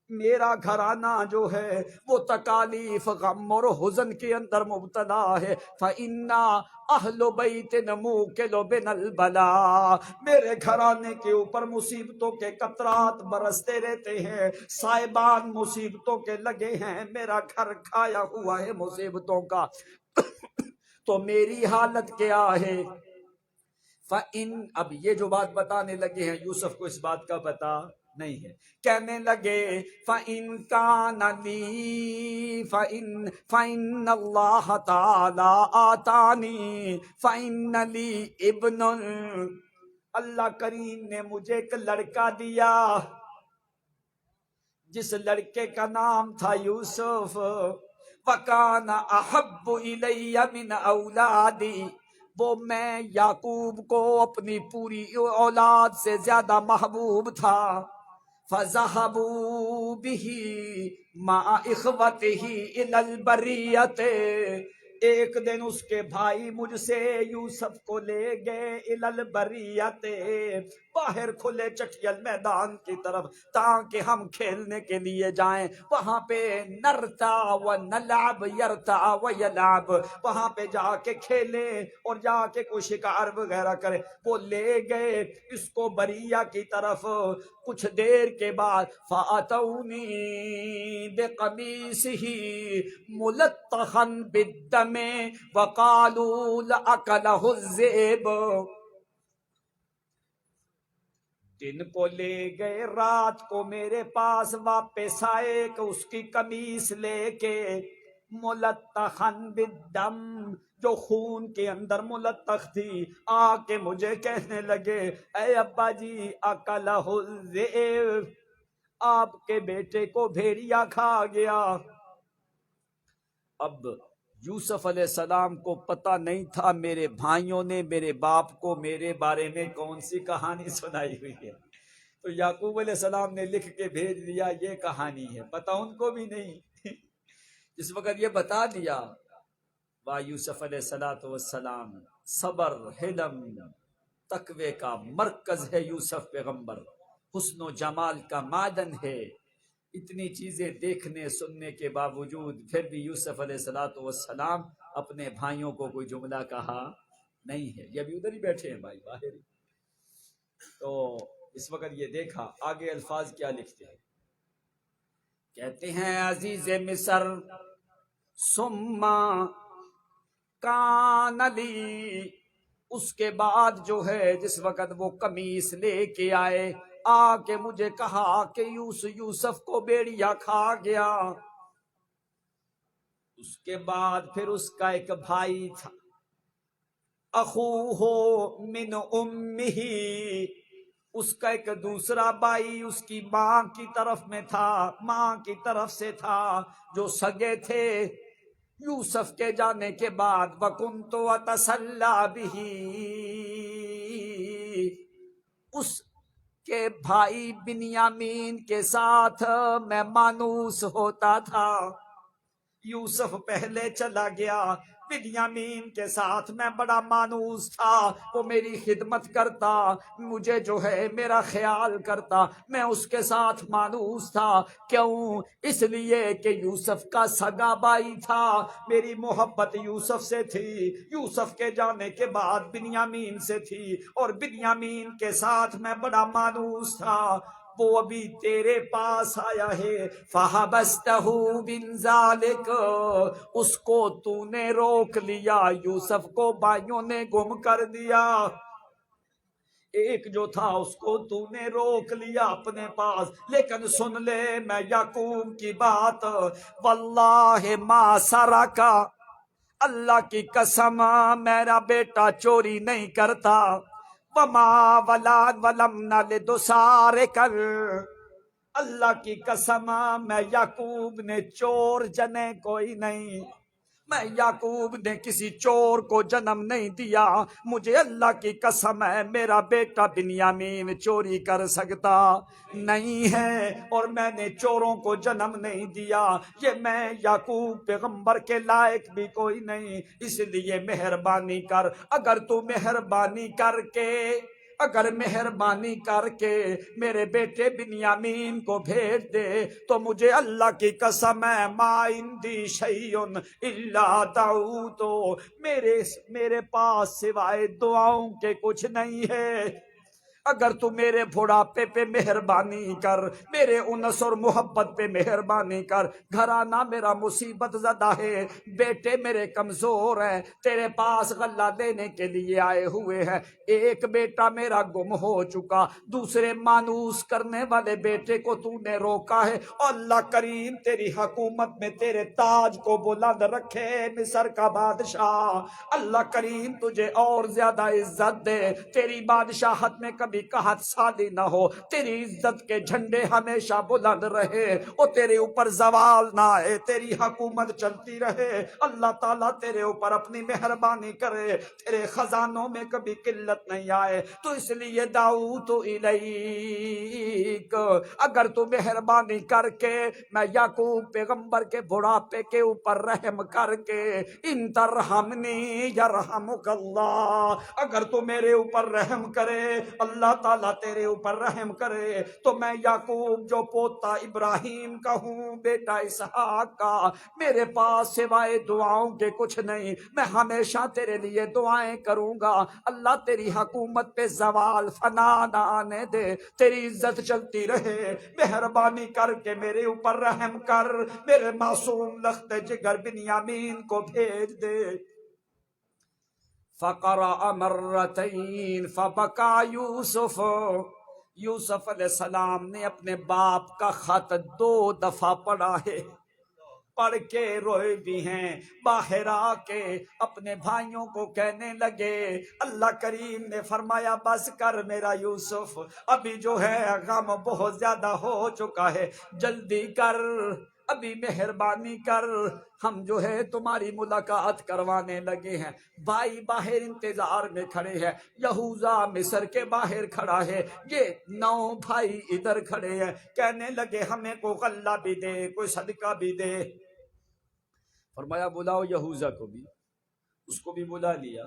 میرا گھرانہ جو ہے وہ تکالیف، غم اور حزن کے اندر مبتلا ہے۔ فَإِنَّا أَهْلُ بَيْتٍ مُوقِلُ بِنَا الْبَلَاءَ، میرے گھرانے کے اوپر مصیبتوں کے قطرات برستے رہتے ہیں، سائبان مصیبتوں کے لگے ہیں، میرا گھر کھایا ہوا ہے مصیبتوں کا۔ تو میری حالت کیا ہے؟ فَإِن، اب یہ جو بات بتانے لگے ہیں، یوسف کو اس بات کا پتہ نہیں ہے، کہنے لگے فَإِن كَانَ لِي فَإِنَّ اللَّهَ تَعَالَى آتَانِي فَإِنَّ لِي ابْنٌ، اللہ کریم نے مجھے ایک لڑکا دیا، جس لڑکے کا نام تھا یوسف۔ وَكَانَ أَحَبُّ إِلَيَّ مِنْ أَوْلَادِي، وہ میں یعقوب کو اپنی پوری اولاد سے زیادہ محبوب تھا۔ فَذَهَبُوا بِهِ مَعَ إِخْوَتِهِ إِلَى الْبَرِّيَّةِ، ایک دن اس کے بھائی مجھ سے یوسف کو لے گئے إِلَى الْبَرِّيَّةِ، باہر کھلے چٹیل میدان کی طرف، تاکہ ہم کھیلنے کے لیے جائیں، وہاں پہ نرتا و نلعب یرتا و یلعب، وہاں پہ جا کے کھیلے اور جا کے کوئی شکار وغیرہ کرے۔ وہ لے گئے اس کو بریہ کی طرف، کچھ دیر کے بعد فَأَتَوْنِي بِقَمِيصِهِ مُلَطَّخًا بِالدَّمِ وَقَالُوا لَأَكَلَهُ الذِّئْبُ، دن کو لے گئے، رات کو میرے پاس واپس آئے کہ اس کی قمیص لے کے، ملطخن بالدم، جو خون کے اندر ملطخ تھی، آ کے مجھے کہنے لگے اے ابا جی اکلہ الذئب، آپ کے بیٹے کو بھیڑیا کھا گیا۔ اب یوسف علیہ السلام کو پتہ نہیں تھا میرے بھائیوں نے میرے باپ کو میرے بارے میں کون سی کہانی سنائی ہوئی ہے، تو یعقوب علیہ السلام نے لکھ کے بھیج دیا یہ کہانی ہے، پتہ ان کو بھی نہیں۔ اس وقت یہ بتا دیا، واہ یوسف علیہ السلام، صبر، حلم، تقوی کا مرکز ہے یوسف پیغمبر، حسن و جمال کا معدن ہے۔ اتنی چیزیں دیکھنے سننے کے باوجود پھر بھی یوسف علیہ السلام اپنے بھائیوں کو کوئی جملہ کہا نہیں ہے۔ یہ بھی ادھر ہی بیٹھے ہیں بھائی، باہر ہی۔ تو اس وقت یہ دیکھا آگے الفاظ کیا لکھتے ہیں، کہتے ہیں عزیز مصر ثم کان لی اس کے بعد جو ہے جس وقت وہ قمیص لے کے آئے، آ کے مجھے کہا کہ یوسف کو بیڑیا کھا گیا۔ اس کے بعد پھر اس کا ایک بھائی تھا، اخوہ من امہ، اس کا ایک دوسرا بھائی اس کی ماں کی طرف میں تھا، ماں کی طرف سے تھا، جو سگے تھے۔ یوسف کے جانے کے بعد وَكُنْتُ وَتَسَلَّى بِهِ، اس کے بھائی بنیامین کے ساتھ میں مانوس ہوتا تھا۔ یوسف پہلے چلا گیا، بنیامین کے ساتھ میں بڑا مانوس تھا، وہ میری خدمت کرتا، مجھے جو ہے میرا خیال کرتا، میں اس کے ساتھ مانوس تھا۔ کیوں؟ اس لیے کہ یوسف کا سگا بھائی تھا، میری محبت یوسف سے تھی، یوسف کے جانے کے بعد بنیامین سے تھی، اور بنیامین کے ساتھ میں بڑا مانوس تھا۔ وہ ابھی تیرے پاس آیا ہے، فَحَبَسْتَهُ مِنْ ذَلِكَ، اس کو تو نے روک لیا، یوسف کو بھائیوں نے گم کر دیا۔ ایک جو تھا اس کو تو نے روک لیا اپنے پاس، لیکن سن لے میں یعقوب کی بات، واللہ ما سرقا، اللہ کی قسم میرا بیٹا چوری نہیں کرتا، وما ولم نلد سارقا، اللہ کی قسم میں یعقوب نے چور جنے کوئی نہیں، میں یعقوب نے کسی چور کو جنم نہیں دیا، مجھے اللہ کی قسم ہے میرا بیٹا بنیامین چوری کر سکتا نہیں ہے، اور میں نے چوروں کو جنم نہیں دیا، یہ میں یعقوب پیغمبر کے لائق بھی کوئی نہیں، اس لیے مہربانی کر، اگر تو مہربانی کر کے میرے بیٹے بنیامین کو بھیج دے تو مجھے اللہ کی قسم ہے ما عندی شیء الا دعوت، میرے پاس سوائے دعاؤں کے کچھ نہیں ہے۔ اگر تو میرے بڑھاپے پہ مہربانی کر، میرے انس اور محبت پہ مہربانی کر، گھرانہ میرا مصیبت زدہ ہے، بیٹے میرے کمزور ہیں، تیرے پاس غلہ دینے کے لیے آئے ہوئے ہیں، ایک بیٹا میرا گم ہو چکا، دوسرے مانوس کرنے والے بیٹے کو تو نے روکا ہے، اور اللہ کریم تیری حکومت میں تیرے تاج کو بلند رکھے مصر کا بادشاہ، اللہ کریم تجھے اور زیادہ عزت دے، تیری بادشاہت میں کبھی قحط سالی نہ ہو، تیری عزت کے جھنڈے ہمیشہ بلند رہے، اور تیرے اوپر زوال نہ آئے، تیری حکومت چلتی رہے، اللہ تعالیٰ تیرے اوپر اپنی مہربانی کرے، تیرے خزانوں میں کبھی قلت نہیں آئے، تو اس لیے دعوت الیک، اگر تو مہربانی کر کے میں یعقوب پیغمبر کے بڑھاپے کے اوپر رحم کر کے، ان ترحمنی یرحمک اللہ، اگر تو میرے اوپر رحم کرے اللہ تعالیٰ تیرے اوپر رحم کرے، تو میں یعقوب جو پوتا ابراہیم کا ہوں، بیٹا اسحاق کا، میرے پاس سوائے دعاؤں کے کچھ نہیں، میں ہمیشہ تیرے لیے دعائیں کروں گا، اللہ تیری حکومت پہ زوال فنا نہ آنے دے، تیری عزت چلتی رہے، مہربانی کر کے میرے اوپر رحم کر، میرے معصوم لخت جگر بنیامین کو بھیج دے۔ فقرأ مرتين فبكى یوسف، یوسف علیہ السلام نے اپنے باپ کا خط 2 دفعہ پڑھا ہے، پڑھ کے روئے بھی ہیں، باہر آ کے اپنے بھائیوں کو کہنے لگے، اللہ کریم نے فرمایا بس کر میرا یوسف، ابھی جو ہے غم بہت زیادہ ہو چکا ہے، جلدی کر، ابھی مہربانی کر، ہم جو ہے تمہاری ملاقات کروانے لگے ہیں۔ بھائی باہر انتظار میں کھڑے ہیں، یہوذا مصر کے باہر کھڑا ہے، یہ 9 بھائی ادھر کھڑے ہیں، کہنے لگے ہمیں کوئی غلہ بھی دے، کوئی صدقہ بھی دے۔ فرمایا بلاؤ یہوذا کو بھی، اس کو بھی بلا لیا۔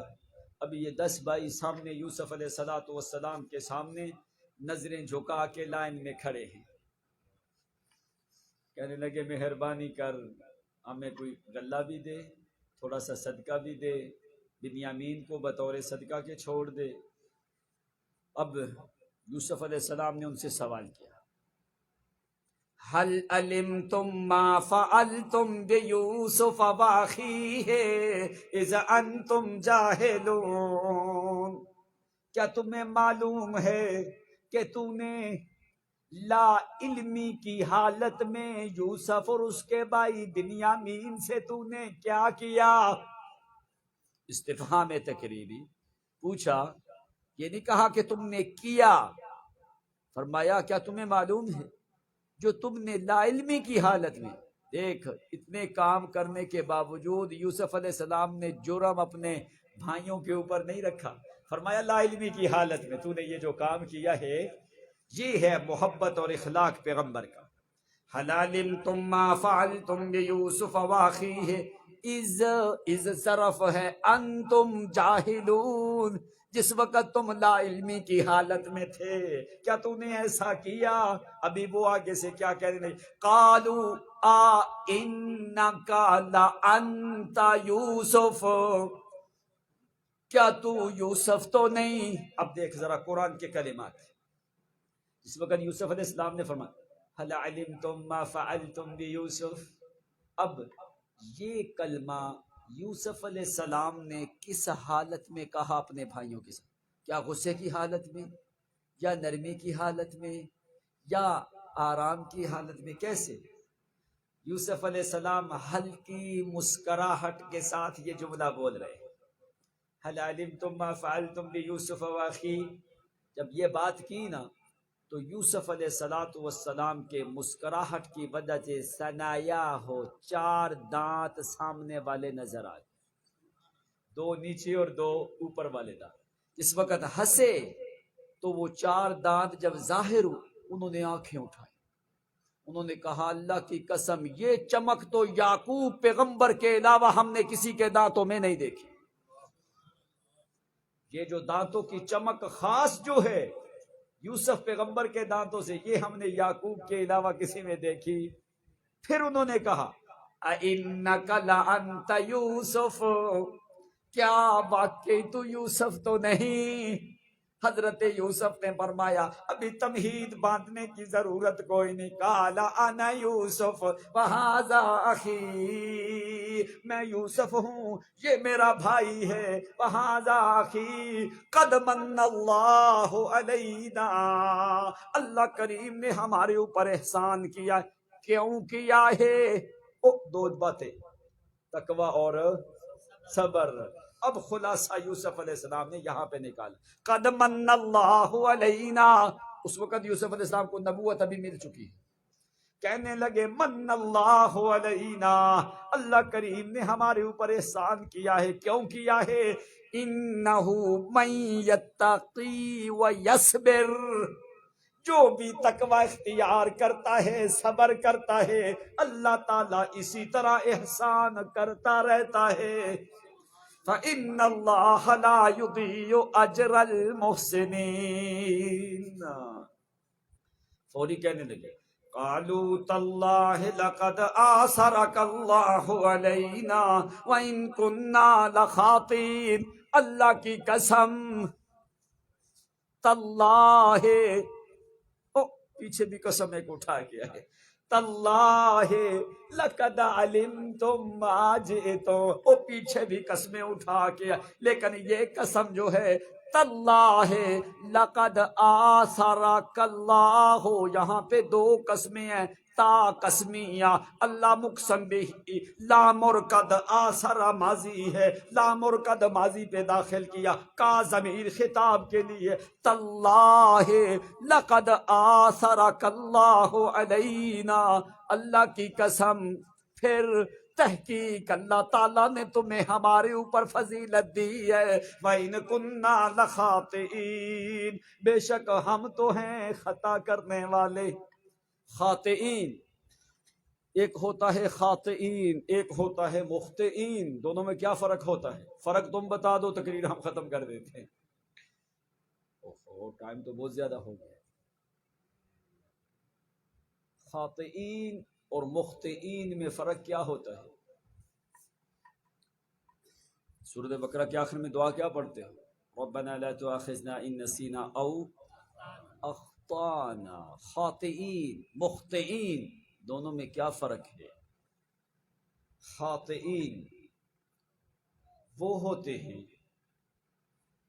ابھی یہ 10 بھائی سامنے یوسف علیہ السلام کے سامنے نظریں جھکا کے لائن میں کھڑے ہیں، کہنے لگے مہربانی کر، ہمیں کوئی غلہ بھی دے، تھوڑا سا صدقہ بھی دے، بنیامین کو بطور صدقہ کے چھوڑ دے۔ اب یوسف علیہ السلام نے ان سے سوال کیا، هل علمتم ما فعلتم بیوسف واخیہ اذ انتم جاہلون، کیا تمہیں معلوم ہے کہ تو نے لا علمی کی حالت میں یوسف اور اس کے بھائی بنیامین سے تو نے کیا کیا؟ استفہام تقریبی پوچھا، یہ نہیں کہا کہ تم نے کیا، فرمایا کیا تمہیں معلوم ہے جو تم نے لا علمی کی حالت میں، دیکھ اتنے کام کرنے کے باوجود یوسف علیہ السلام نے جرم اپنے بھائیوں کے اوپر نہیں رکھا، فرمایا لا علمی کی حالت میں تو نے یہ جو کام کیا ہے، یہ ہے محبت اور اخلاق پیغمبر کا۔ حل علمتم ما فعلتم بیوسف واخیہ اذ صرف ہے انتم جاہلون، جس وقت تم لا علمی کی حالت میں تھے کیا تو نے ایسا کیا؟ ابھی وہ آگے سے کیا کہہ رہے ہیں، قالوا انکا لانت یوسف، کیا تو یوسف تو نہیں؟ اب دیکھ ذرا قرآن کے کلمات، اس وقت یوسف علیہ السلام نے فرمایا هل علمتم ما فعلتم بیوسف، اب یہ کلمہ یوسف علیہ السلام نے کس حالت میں کہا اپنے بھائیوں کے ساتھ؟ کیا غصے کی حالت میں، یا نرمی کی حالت میں، یا آرام کی حالت میں؟ کیسے؟ یوسف علیہ السلام ہلکی مسکراہٹ کے ساتھ یہ جملہ بول رہے ہیں، هل علمتم ما فعلتم بیوسف واخی، جب یہ بات کی نا تو یوسف علیہ السلام کے مسکراہٹ کی وجہ سے ثنایا ہو 4 دانت سامنے والے نظر آئے، 2 نیچے اور 2 اوپر والے دانت، اس وقت ہنسے تو وہ 4 دانت جب ظاہر ہو انہوں نے آنکھیں اٹھائی، انہوں نے کہا اللہ کی قسم یہ چمک تو یعقوب پیغمبر کے علاوہ ہم نے کسی کے دانتوں میں نہیں دیکھی، یہ جو دانتوں کی چمک خاص جو ہے یوسف پیغمبر کے دانتوں سے، یہ ہم نے یعقوب کے علاوہ کسی میں دیکھی۔ پھر انہوں نے کہا اِنَّكَ لَأَنْتَ یوسف، کیا واقعی تو یوسف تو نہیں؟ حضرت یوسف نے فرمایا ابھی تمہید باندھنے کی ضرورت کوئی نہیں، قال انا یوسف وہذا اخی، میں یوسف ہوں یہ میرا بھائی ہے، وہذا اخی قد من اللہ علینا، اللہ کریم نے ہمارے اوپر احسان کیا، کیوں کیا ہے؟ 2 باتیں، تقوی اور صبر۔ اب خلاصہ یوسف علیہ السلام نے یہاں پہ نکالا، قد من اللہ علینا، اس وقت یوسف علیہ السلام کو نبوت ابھی مل چکی ہے، کہنے لگے من اللہ علینا، اللہ کریم نے ہمارے اوپر احسان کیا ہے، کیوں کیا ہے؟ انہ من یتقی ویصبر، جو بھی تقوی اختیار کرتا ہے صبر کرتا ہے اللہ تعالیٰ اسی طرح احسان کرتا رہتا ہے، فإن اللہ لا یضیع اجر المحسنین۔ فوری کہنے لگے قالوا تاللہ لقد آثرک اللہ علینا وإن كنا لخاطئین، اللہ کی قسم، تاللہ، پیچھے بھی قسم ایک اٹھا کیا ہے، تاللہ لقد علمتم ما جئتم، پیچھے بھی قسمیں اٹھا کیا، لیکن یہ قسم جو ہے تاللہ لقد آثرک اللہ، یہاں پہ 2 قسمیں ہیں، تا قسمیہ، اللہ مقسم بھی، لا مرکد آثر ماضی ہے، لا مرکد ماضی پہ داخل کیا، کا ضمیر خطاب کے لیے، تاللہ لقد آثرک اللہ علینا، اللہ کی قسم، پھر تحقیق اللہ تعالیٰ نے تمہیں ہمارے اوپر فضیلت دی ہے، وَإِن كُنَّا لَخَاطِئِينَ، بے شک ہم تو ہیں خطا کرنے والے۔ خاطئین، ایک ہوتا ہے خاطئین، ایک ہوتا ہے مخطئین، دونوں میں کیا فرق ہوتا ہے؟ فرق تم بتا دو تقریر ہم ختم کر دیتے ہیں، ٹائم تو بہت زیادہ ہو گیا۔ خاطئین اور مخطئین میں فرق کیا ہوتا ہے؟ سورۃ بقرہ کے آخر میں دعا کیا پڑھتے ہیں؟ ربنا لا تؤاخذنا ان نسینا او اخطانا۔ خاطئین مخطئین دونوں میں کیا فرق ہے؟ خاطئین وہ ہوتے ہیں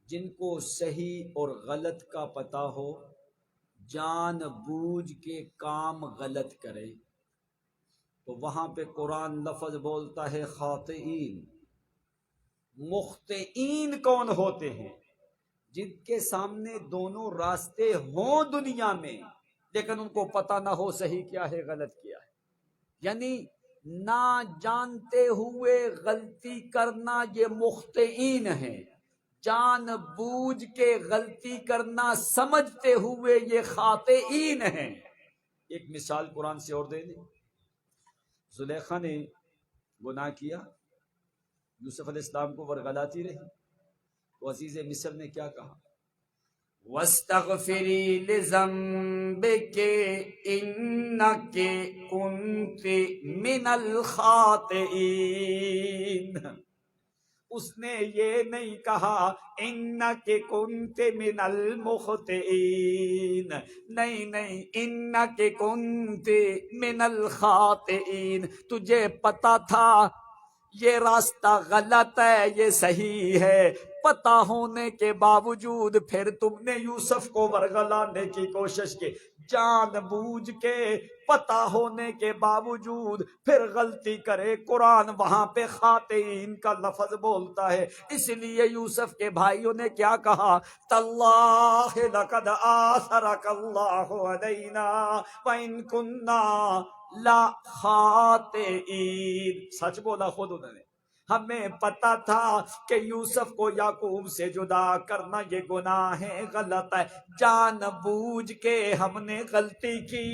جن کو صحیح اور غلط کا پتہ ہو جان بوجھ کے کام غلط کرے، تو وہاں پہ قرآن لفظ بولتا ہے خاطئین۔ مخطئین کون ہوتے ہیں؟ جن کے سامنے دونوں راستے ہوں دنیا میں، لیکن ان کو پتہ نہ ہو صحیح کیا ہے غلط کیا ہے، یعنی نہ جانتے ہوئے غلطی کرنا یہ مخطئین ہیں، جان بوجھ کے غلطی کرنا سمجھتے ہوئے یہ خاطئین ہیں۔ ایک مثال قرآن سے اور دے دیں۔ زلیخا نے گناہ کیا، یوسف علیہ السلام کو ورغلاتی رہی، تو عزیز مصر نے کیا کہا؟ وَاسْتَغْفِرِي لِذَنبِكِ إِنَّكِ كُنتِ مِنَ الْخَاطِئِينَ۔ اس نے یہ نہیں کہا اِنَّكِ كُنتِ مِنَ الْمُخْطِئِينَ، نہیں، اِنَّكِ كُنتِ مِنَ الْخَاطِئِينَ، تجھے پتا تھا یہ راستہ غلط ہے یہ صحیح ہے، پتہ ہونے کے باوجود پھر تم نے یوسف کو ورغلانے کی کوشش کی، جان بوجھ کے پتہ ہونے کے باوجود پھر غلطی کرے۔ قرآن وہاں پہ خاطئین کا لفظ بولتا ہے، اس لیے یوسف کے بھائیوں نے کیا کہا؟ تاللہ لقد آثرک اللہ علینا وإن کنا لخاطئین۔ سچ بولا خود انہوں نے، ہمیں پتا تھا کہ یوسف کو یعقوب سے جدا کرنا یہ گناہ ہے، غلط ہے، جان بوجھ کے ہم نے غلطی کی۔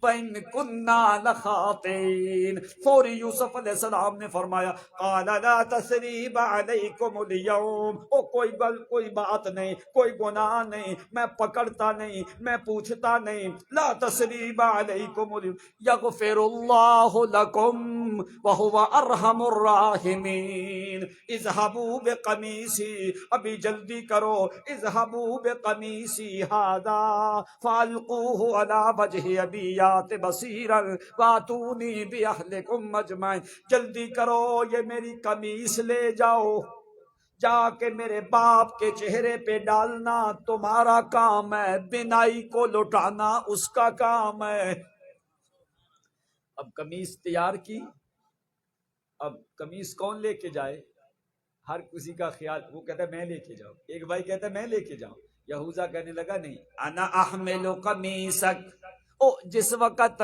وَإِن كُنَّا لَخَاطِئِينَ، فوری یوسف علیہ السلام نے فرمایا قَالَ لَا تَثْرِيبَ عَلَيْكُمُ الْيَوْمَ، کوئی بات نہیں، کوئی گناہ نہیں، میں پکڑتا نہیں، میں پوچھتا نہیں، لا تثریب علیکم یغفر اللہ لکم وہو ارحم الراحمین۔ اذهبوا بقمیصی، ابھی جلدی کرو، اذهبوا بقمیصی ھذا فالقوه علی وجہ ابی یات بصیرا واتونی باہلکم اجمعین۔ جلدی کرو، یہ میری قمیص لے جاؤ، جا کے میرے باپ کے چہرے پہ ڈالنا تمہارا کام ہے، بینائی کو لٹانا اس کا کام ہے۔ اب قمیص تیار کی، اب قمیص کون لے کے جائے؟ ہر کسی کا خیال، وہ کہتا ہے میں لے کے جاؤں، ایک بھائی کہتا ہے میں لے کے جاؤں، یہوذا کہنے لگا نہیں، انا احمل قمیصک، جس وقت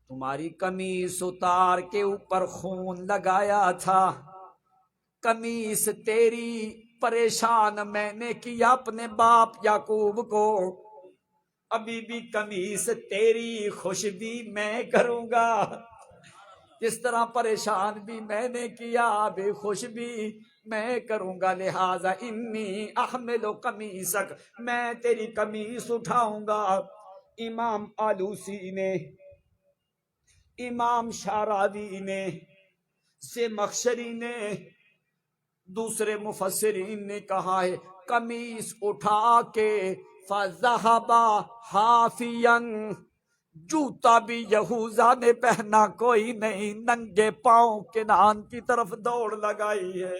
تمہاری قمیص اتار کے اوپر خون لگایا تھا، قمیص تیری پریشان میں نے کیا اپنے باپ یعقوب کو، ابھی بھی قمیص تیری خوش بھی میں کروں گا، جس طرح پریشان بھی میں نے کیا ابھی خوش بھی میں کروں گا، لہذا انی احمل قمیصک، میں تیری قمیص اٹھاؤں گا۔ امام آلوسی نے، امام شاراوی نے، زمخشری نے، دوسرے مفسرین نے کہا ہے قمیص اٹھا کے فَذَهَبَ حَافِيًا، جوتا بھی یہوذا نے پہنا کوئی نہیں، ننگے پاؤں کنعان کی طرف دوڑ لگائی ہے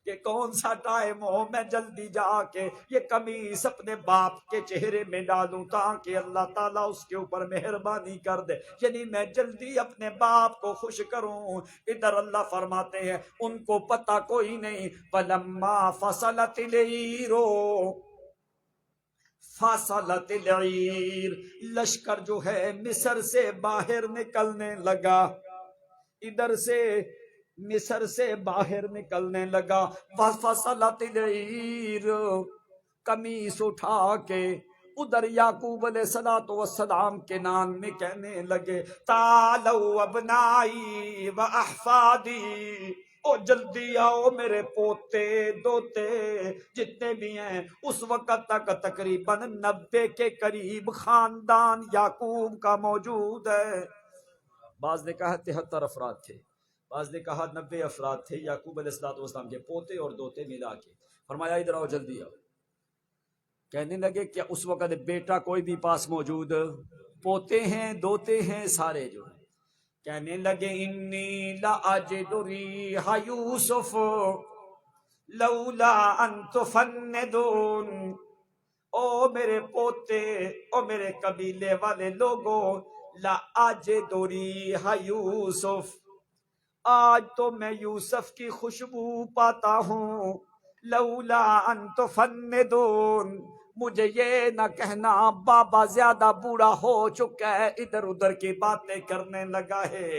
کہ کون سا ٹائم ہو میں جلدی جا کے یہ قمیص اپنے باپ کے چہرے میں ڈالوں تاکہ اللہ تعالیٰ اس کے اوپر مہربانی کر دے، یعنی میں جلدی اپنے باپ کو خوش کروں۔ ادھر اللہ فرماتے ہیں ان کو پتہ کوئی نہیں، فَلَمَّا فَصَلَتِ الْعِيرُ، فَصَلَتِ الْعِيرُ، لشکر جو ہے مصر سے باہر نکلنے لگا، ادھر سے مصر سے باہر نکلنے لگا، فَصَلَتِ الْعِيرُ، قمیص اٹھا کے ادھر یعقوب علیہ السلام کے نان میں کہنے لگے تعالوا ابنائی واحفادی، او جلدی آؤ میرے پوتے دوتے جتنے بھی ہیں۔ اس وقت تک تقریباً 90 کے قریب خاندان یعقوب کا موجود ہے، بعض نے کہا 73 افراد تھے، بعض نے کہا 90 افراد تھے یعقوب علیہ السلام کے پوتے اور دوتے ملا کے۔ فرمایا ادھر آؤ جلدی آؤ، کہنے لگے کیا اس وقت بیٹا کوئی بھی پاس موجود؟ پوتے ہیں دوتے ہیں سارے جو ہیں، کہنے لگے انی لاجد ریح یوسف، لولا ان تفندون، او میرے پوتے، او میرے قبیلے والے لوگوں، لا اجد ریح یوسف، آج تو میں یوسف کی خوشبو پاتا ہوں، لولا ان تفندون، مجھے یہ نہ کہنا بابا زیادہ بوڑھا ہو چکا ہے، ادھر ادھر کی باتیں کرنے لگا ہے،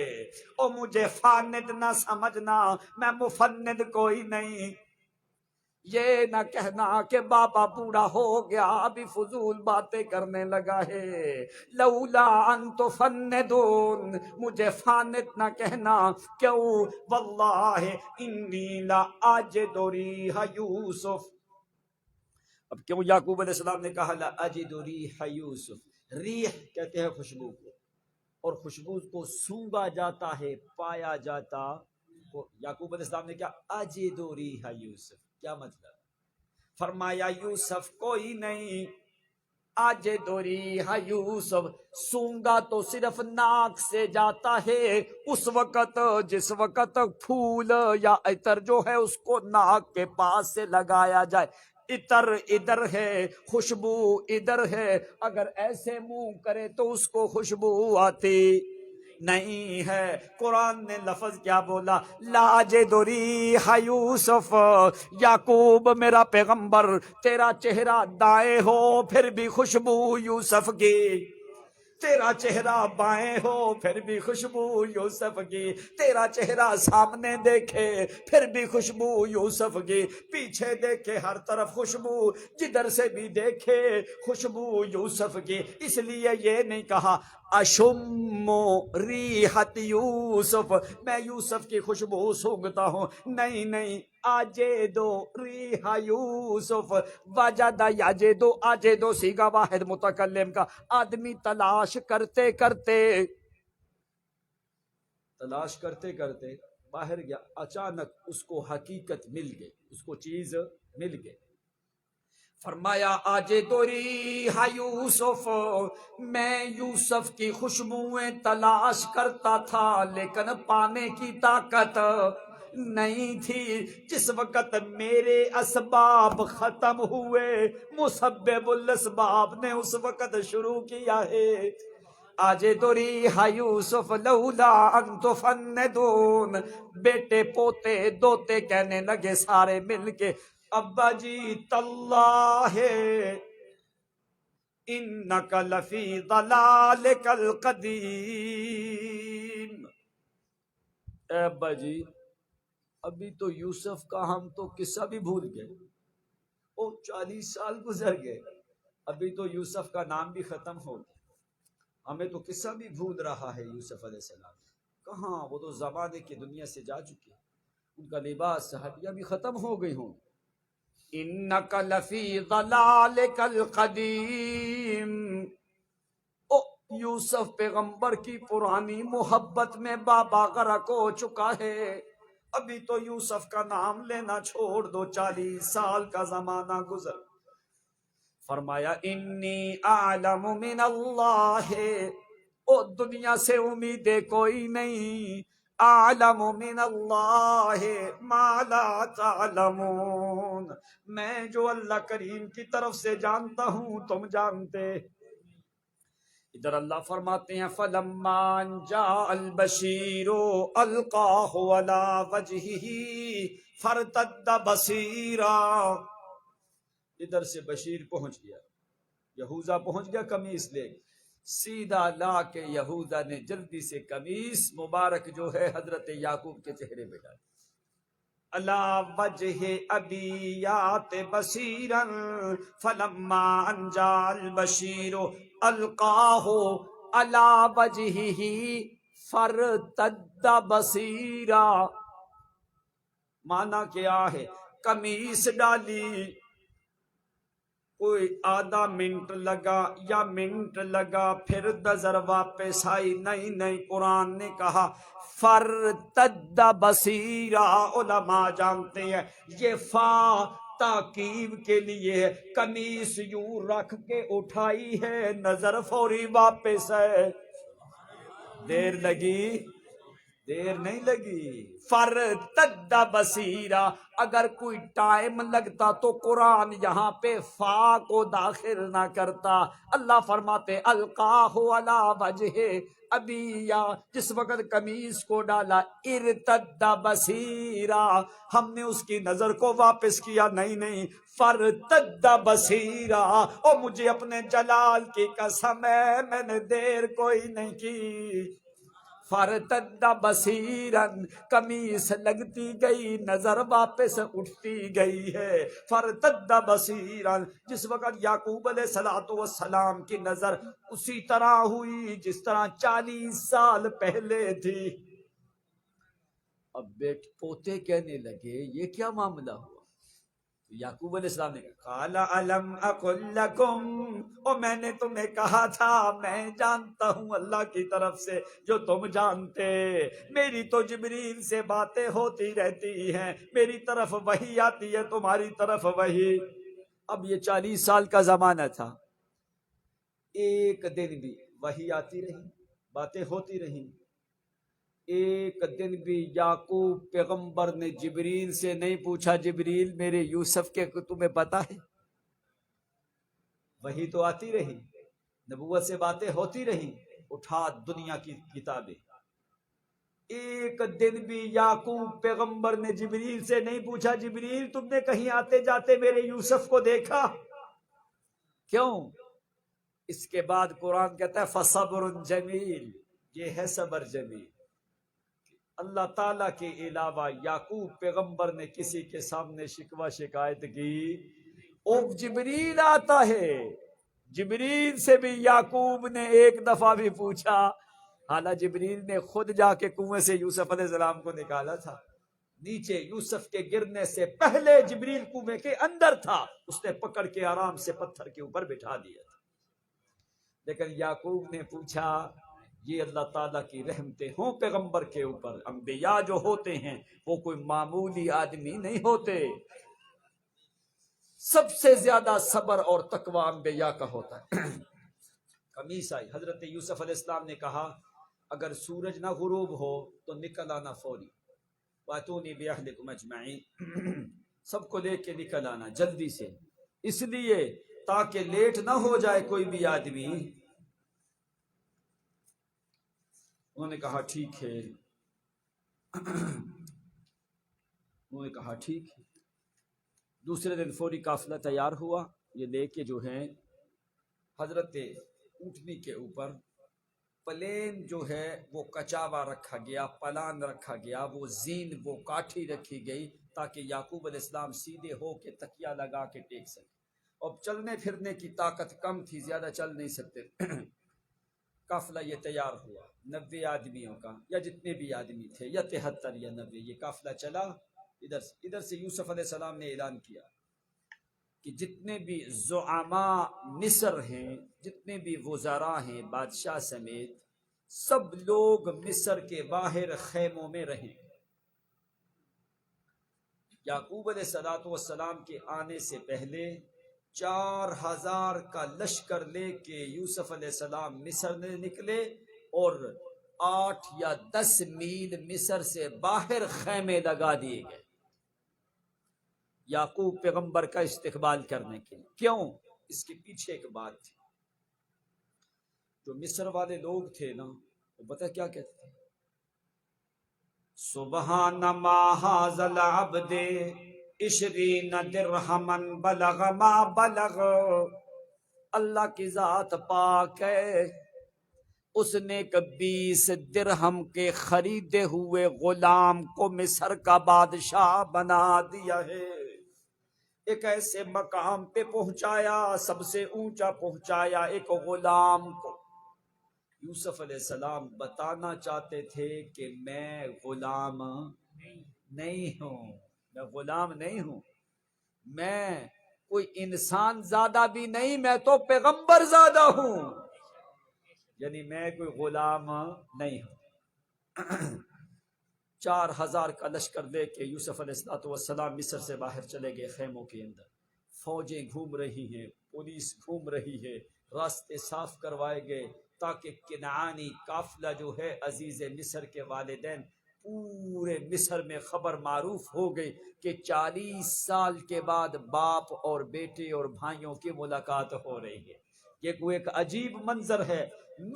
او مجھے فاند نہ سمجھنا، میں مفند کوئی نہیں، یہ نہ کہنا کہ بابا بوڑھا ہو گیا ابھی فضول باتیں کرنے لگا ہے، لولا ان تفندون، مجھے فاند نہ کہنا، کیوں، واللہ انی لا اجد ریح یوسف، اب کیوں یعقوب علیہ السلام نے کہا لا اجد ریح یوسف، ریح کہتے ہیں خوشبو کو، اور خوشبو کو سونگا جاتا ہے، پایا جاتا، تو یعقوب علیہ السلام نے کیا اجد ریح یوسف، کیا مطلب؟ فرمایا یوسف کوئی نہیں، اجد ریح یوسف، سونگا تو صرف ناک سے جاتا ہے، اس وقت جس وقت پھول یا عطر جو ہے اس کو ناک کے پاس سے لگایا جائے، عطر ادھر ہے خوشبو ادھر ہے، اگر ایسے منہ کرے تو اس کو خوشبو آتی نہیں ہے۔ قرآن نے لفظ کیا بولا، لا اجد ریح یوسف، یعقوب میرا پیغمبر، تیرا چہرہ دائیں ہو پھر بھی خوشبو یوسف کی، تیرا چہرہ بائیں ہو پھر بھی خوشبو یوسف کی، تیرا چہرہ سامنے دیکھے پھر بھی خوشبو یوسف کی، پیچھے دیکھے ہر طرف خوشبو، جدھر سے بھی دیکھے خوشبو یوسف کی، اس لیے یہ نہیں کہا اشم ریحت یوسف، میں یوسف کی خوشبو سونگھتا ہوں، نہیں نہیں، اجدو ریح یوسف، وجد یجدو، اجدو صیغہ واحد متکلم کا، آدمی تلاش کرتے کرتے باہر گیا، اچانک اس کو حقیقت مل گئی، اس کو چیز مل گئی، فرمایا اجد ریح یوسف، میں یوسف کی خوشبوئیں تلاش کرتا تھا لیکن پانے کی طاقت نہیں تھی، جس وقت میرے اسباب ختم ہوئے، مسبب الاسباب نے اس وقت شروع کیا ہے، اجد ریح یوسف لولا ان تفندون، بیٹے پوتے دوتے کہنے لگے سارے مل کے، ابا جی تاللہ انک لفی ضلالک القدیم، اے ابا جی ابھی تو یوسف کا ہم تو قصہ بھی بھول گئے، او 40 سال گزر گئے، ابھی تو یوسف کا نام بھی ختم ہو گیا، ہمیں تو قصہ بھی بھول رہا ہے یوسف علیہ السلام، کہاں، وہ تو زمانے کی دنیا سے جا چکے، ان کا لباس ہڈیاں بھی ختم ہو گئی ہوں، انک لفی ضلالک القدیم، او یوسف پیغمبر کی پرانی محبت میں بابا غرق ہو چکا ہے، ابھی تو یوسف کا نام لینا چھوڑ دو، 40 سال کا زمانہ گزر، فرمایا انی اعلم من اللہ، او دنیا سے امید کوئی نہیں، اعلم من اللہ ما لا تعلمون، میں جو اللہ کریم کی طرف سے جانتا ہوں تم جانتے، ادھر اللہ فرماتے ہیں فَلَمَّا جَاءَ الْبَشِيرُ أَلْقَاهُ عَلَى وَجْهِهِ فَارْتَدَّ بَصِيرًا، ادھر سے بشیر پہنچ گیا، یہوذا پہنچ گیا قمیص لے، سیدھا لا کے یہوذا نے جلدی سے قمیص مبارک جو ہے حضرت یعقوب کے چہرے پہ ڈال، عَلَى وَجْهِ أَبِيَّاتِ بَصِيرًا فَلَمَّا أَن جَاءَ الْبَشِيرُ أَلْقَاهُ عَلَى وَجْهِهِ فَارْتَدَّ بَصِيرًا، معنی کیا ہے، قمیص ڈالی، کوئی آدھا منٹ لگا یا منٹ لگا پھر نظر واپس آئی، نہیں نہیں، قرآن نے کہا فَارْتَدَّ بَصِيرًا، علماء جانتے ہیں یہ فا تاکید کے لیے ہے، قمیص یوں رکھ کے اٹھائی ہے، نظر فوری واپس ہے، دیر لگی دیر نہیں لگی. فرتد بصیرا، اگر کوئی ٹائم لگتا تو قرآن یہاں پہ فا کو داخل نہ کرتا. اللہ فرماتے القاہ علی وجہ ابی، یا جس وقت قمیص کو ڈالا ارتد بصیرا، ہم نے اس کی نظر کو واپس کیا. نہیں فرتد بصیرا، اور مجھے اپنے جلال کی قسم ہے میں نے دیر کوئی نہیں کی. فرتد بصیرن، قمیص لگتی گئی نظر واپس اٹھتی گئی ہے. فرتد بصیرن، جس وقت یعقوب علیہ السلام کی نظر اسی طرح ہوئی جس طرح 40 سال پہلے تھی. اب پوتے کہنے لگے یہ کیا معاملہ ہوا؟ یعقوب علیہ السلام نے کہا قال الم اقل لکم، اور میں نے تمہیں کہا تھا میں جانتا ہوں اللہ کی طرف سے جو تم جانتے. میری تو جبریل سے باتیں ہوتی رہتی ہیں، میری طرف وحی آتی ہے، تمہاری طرف وحی. اب یہ 40 سال کا زمانہ تھا، ایک دن بھی وحی آتی رہی، باتیں ہوتی رہی. ایک دن بھی یعقوب پیغمبر نے جبریل سے نہیں پوچھا جبریل میرے یوسف کے تمہیں پتا ہے؟ وہی تو آتی رہی، نبوت سے باتیں ہوتی رہی، اٹھا دنیا کی کتابیں. ایک دن بھی یعقوب پیغمبر نے جبریل سے نہیں پوچھا جبریل تم نے کہیں آتے جاتے میرے یوسف کو دیکھا؟ کیوں؟ اس کے بعد قرآن کہتا ہے فصبر جمیل، یہ ہے صبر جمیل. اللہ تعالیٰ کے علاوہ یعقوب پیغمبر نے کسی کے سامنے شکوہ شکایت کی؟ او جبریل آتا ہے، جبریل سے بھی یعقوب نے ایک دفعہ بھی پوچھا. حالانکہ جبریل نے خود جا کے کنویں سے یوسف علیہ السلام کو نکالا تھا. نیچے یوسف کے گرنے سے پہلے جبریل کنویں کے اندر تھا، اس نے پکڑ کے آرام سے پتھر کے اوپر بٹھا دیا تھا. لیکن یعقوب نے پوچھا یہ اللہ تعالیٰ کی رحمتیں ہوں پیغمبر کے اوپر. انبیاء جو ہوتے ہیں وہ کوئی معمولی آدمی نہیں ہوتے. سب سے زیادہ صبر اور تقوی انبیاء کا ہوتا ہے. قمیص آئی، حضرت یوسف علیہ السلام نے کہا اگر سورج نہ غروب ہو تو نکل آنا فوری. واتونی باہلکم اجمعین، سب کو لے کے نکل آنا جلدی سے، اس لیے تاکہ لیٹ نہ ہو جائے کوئی بھی آدمی. انہوں نے کہا ٹھیک ہے، انہوں نے کہا ٹھیک ہے. دوسرے دن فوری قافلہ تیار ہوا، یہ لے کے جو ہے حضرت اونٹنی کے اوپر پلین جو ہے وہ کچاوا رکھا گیا، پلان رکھا گیا، وہ زین وہ کاٹھی رکھی گئی تاکہ یعقوب علیہ السلام سیدھے ہو کے تکیہ لگا کے ٹیک سکے. اب چلنے پھرنے کی طاقت کم تھی، زیادہ چل نہیں سکتے. قافلہ یہ تیار ہوا 90 آدمیوں کا، یا جتنے بھی آدمی تھے، یا 73 یا 90. یہ قافلہ چلا ادھر سے یوسف علیہ السلام نے اعلان کیا کہ جتنے بھی زعماء مصر ہیں، جتنے بھی وزراء ہیں بادشاہ سمیت، سب لوگ مصر کے باہر خیموں میں رہیں. یعقوب علیہ السلام کے آنے سے پہلے 4000 کا لشکر لے کے یوسف علیہ السلام مصر نے نکلے، اور 8 یا 10 میل مصر سے باہر خیمے لگا دیے گئے یعقوب پیغمبر کا استقبال کرنے کے لیے. کیوں؟ اس کے پیچھے ایک بات تھی. جو مصر والے لوگ تھے نا، وہ پتہ کیا کہتے تھے؟ سبحان ما ھذا العبد 20 درہمن بلغ ما بلغ. اللہ کی ذات پاک ہے، اس نے 20 درہم کے خریدے ہوئے غلام کو مصر کا بادشاہ بنا دیا ہے. ایک ایسے مقام پہ پہنچایا، سب سے اونچا پہنچایا ایک غلام کو. یوسف علیہ السلام بتانا چاہتے تھے کہ میں غلام نہیں ہوں، میں غلام نہیں ہوں، میں کوئی انسان زیادہ بھی نہیں، میں تو پیغمبر زیادہ ہوں، یعنی میں کوئی غلام نہیں ہوں. 4000 کا لشکر لے کے یوسف علیہ السلام مصر سے باہر چلے گئے خیموں کے اندر. فوجیں گھوم رہی ہیں، پولیس گھوم رہی ہے، راستے صاف کروائے گئے تاکہ کنعانی قافلہ جو ہے عزیز مصر کے والدین پورے مصر میں خبر معروف ہو گئی کہ 40 سال کے بعد باپ اور بیٹے اور بھائیوں کی ملاقات ہو رہی ہے۔ یہ کوئی ایک عجیب منظر ہے۔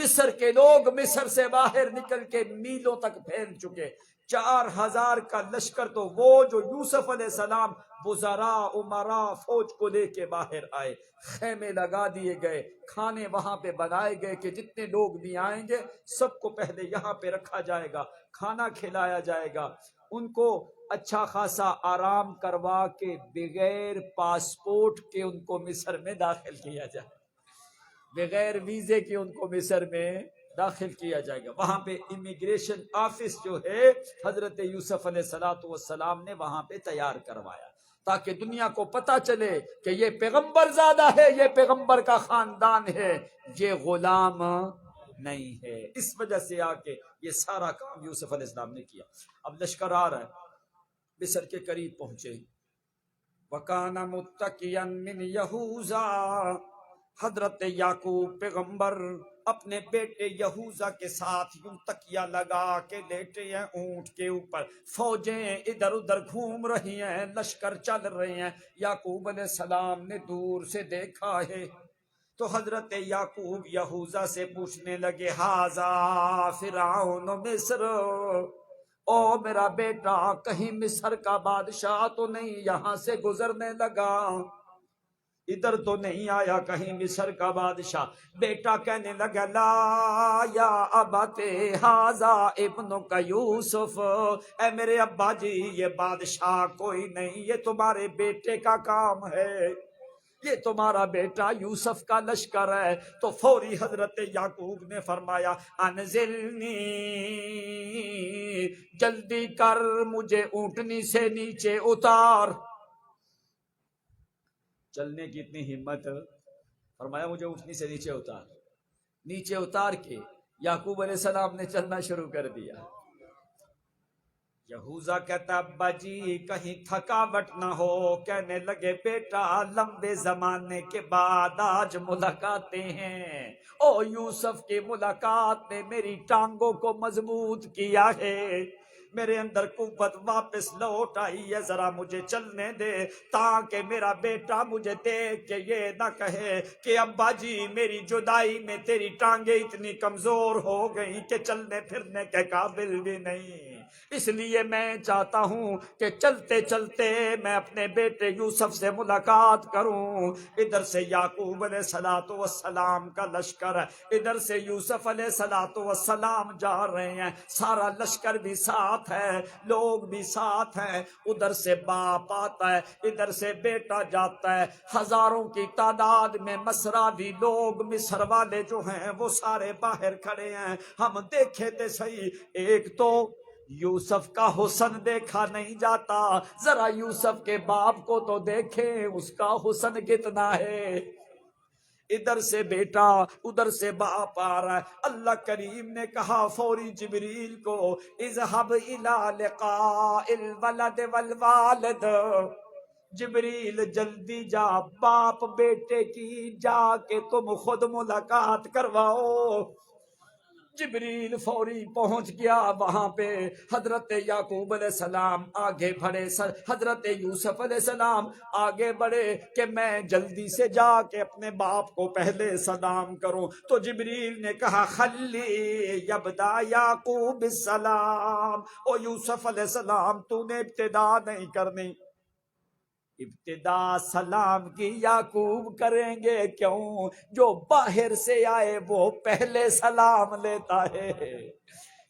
مصر کے لوگ مصر سے باہر نکل کے میلوں تک پھیل چکے، 4000 کا لشکر، تو وہ جو یوسف علیہ السلام وزراء امراء فوج کو لے کے باہر آئے، خیمے لگا دیے گئے، کھانے وہاں پہ بنائے گئے کہ جتنے لوگ بھی آئیں گے سب کو پہلے یہاں پہ رکھا جائے گا، کھانا کھلایا جائے گا، ان کو اچھا خاصا آرام کروا کے بغیر پاسپورٹ کے ان کو مصر میں داخل کیا جائے، بغیر ویزے کے ان کو مصر میں داخل کیا جائے گا۔ وہاں پہ امیگریشن آفس جو ہے حضرت یوسف علیہ السلام نے وہاں پہ تیار کروایا تاکہ دنیا کو پتا چلے کہ یہ پیغمبر زادہ ہے، یہ پیغمبر کا خاندان ہے، یہ غلام نہیں ہے۔ اس وجہ سے آ کے یہ سارا کام یوسف علیہ السلام نے کیا۔ اب لشکر آ رہا ہے، مصر کے قریب پہنچے، وَكَانَ مُتَّكِيًا مِّن يَهُوذَا، حضرت یعقوب پیغمبر اپنے بیٹے یہوذا کے ساتھ یوں تکیہ لگا کے لیٹے ہیں اونٹ کے اوپر، فوجیں ادھر ادھر گھوم رہی ہیں، لشکر چل رہے ہیں۔ یعقوب علیہ السلام نے دور سے دیکھا ہے تو حضرت یعقوب یہوذا سے پوچھنے لگے، ھذا فرعون مصر، او میرا بیٹا کہیں مصر کا بادشاہ تو نہیں یہاں سے گزرنے لگا، ادھر تو نہیں آیا کہیں مصر کا بادشاہ؟ بیٹا کہنے لگا، لا یا ابت ھذا ابنک یوسف، اے میرے ابا جی یہ بادشاہ کوئی نہیں، یہ تمہارے بیٹے کا کام ہے، یہ تمہارا بیٹا یوسف کا لشکر ہے۔ تو فوری حضرت یعقوب نے فرمایا، انزلنی، جلدی کر مجھے اونٹنی سے نیچے اتار۔ چلنے کی اتنی ہمت، فرمایا مجھے اونٹنی سے نیچے اتار۔ نیچے اتار کے یعقوب علیہ السلام نے چلنا شروع کر دیا۔ یہوذا کہتا، ابا جی کہیں تھکاوٹ نہ ہو۔ کہنے لگے، بیٹا لمبے زمانے کے بعد آج ملاقاتیں ہیں، او یوسف کی ملاقات نے میری ٹانگوں کو مضبوط کیا ہے، میرے اندر قوت واپس لوٹ آئی ہے، ذرا مجھے چلنے دے تاکہ میرا بیٹا مجھے دیکھ کے یہ نہ کہے کہ ابا جی میری جدائی میں تیری ٹانگیں اتنی کمزور ہو گئی کہ چلنے پھرنے کے قابل بھی نہیں۔ اس لیے میں چاہتا ہوں کہ چلتے چلتے میں اپنے بیٹے یوسف سے ملاقات کروں۔ ادھر سے یعقوب علیہ السلام کا لشکر ہے، ادھر سے یوسف علیہ السلام جا رہے ہیں، سارا لشکر بھی ساتھ ہے، لوگ بھی ساتھ ہیں، ادھر سے باپ آتا ہے، ادھر سے بیٹا جاتا ہے، ہزاروں کی تعداد میں مصراوی لوگ مصر والے جو ہیں وہ سارے باہر کھڑے ہیں۔ ہم دیکھے تھے صحیح، ایک تو یوسف کا حسن دیکھا نہیں جاتا، ذرا یوسف کے باپ کو تو دیکھیں اس کا حسن کتنا ہے، ادھر سے بیٹا ادھر سے باپ آ رہا ہے۔ اللہ کریم نے کہا فوری جبریل کو، اذهب الى لقاء الولد والوالد، جبریل جلدی جا باپ بیٹے کی جا کے تم خود ملاقات کرواؤ۔ جبریل فوری پہنچ گیا وہاں پہ، حضرت یعقوب علیہ السلام آگے بڑھے، حضرت یوسف علیہ السلام آگے بڑھے کہ میں جلدی سے جا کے اپنے باپ کو پہلے سلام کروں۔ تو جبریل نے کہا، خلی یبدا یعقوب السلام، او یوسف علیہ السلام تو نے ابتدا نہیں کرنی، ابتدا سلام کی یعقوب کریں گے، کیوں؟ جو باہر سے آئے وہ پہلے سلام لیتا ہے،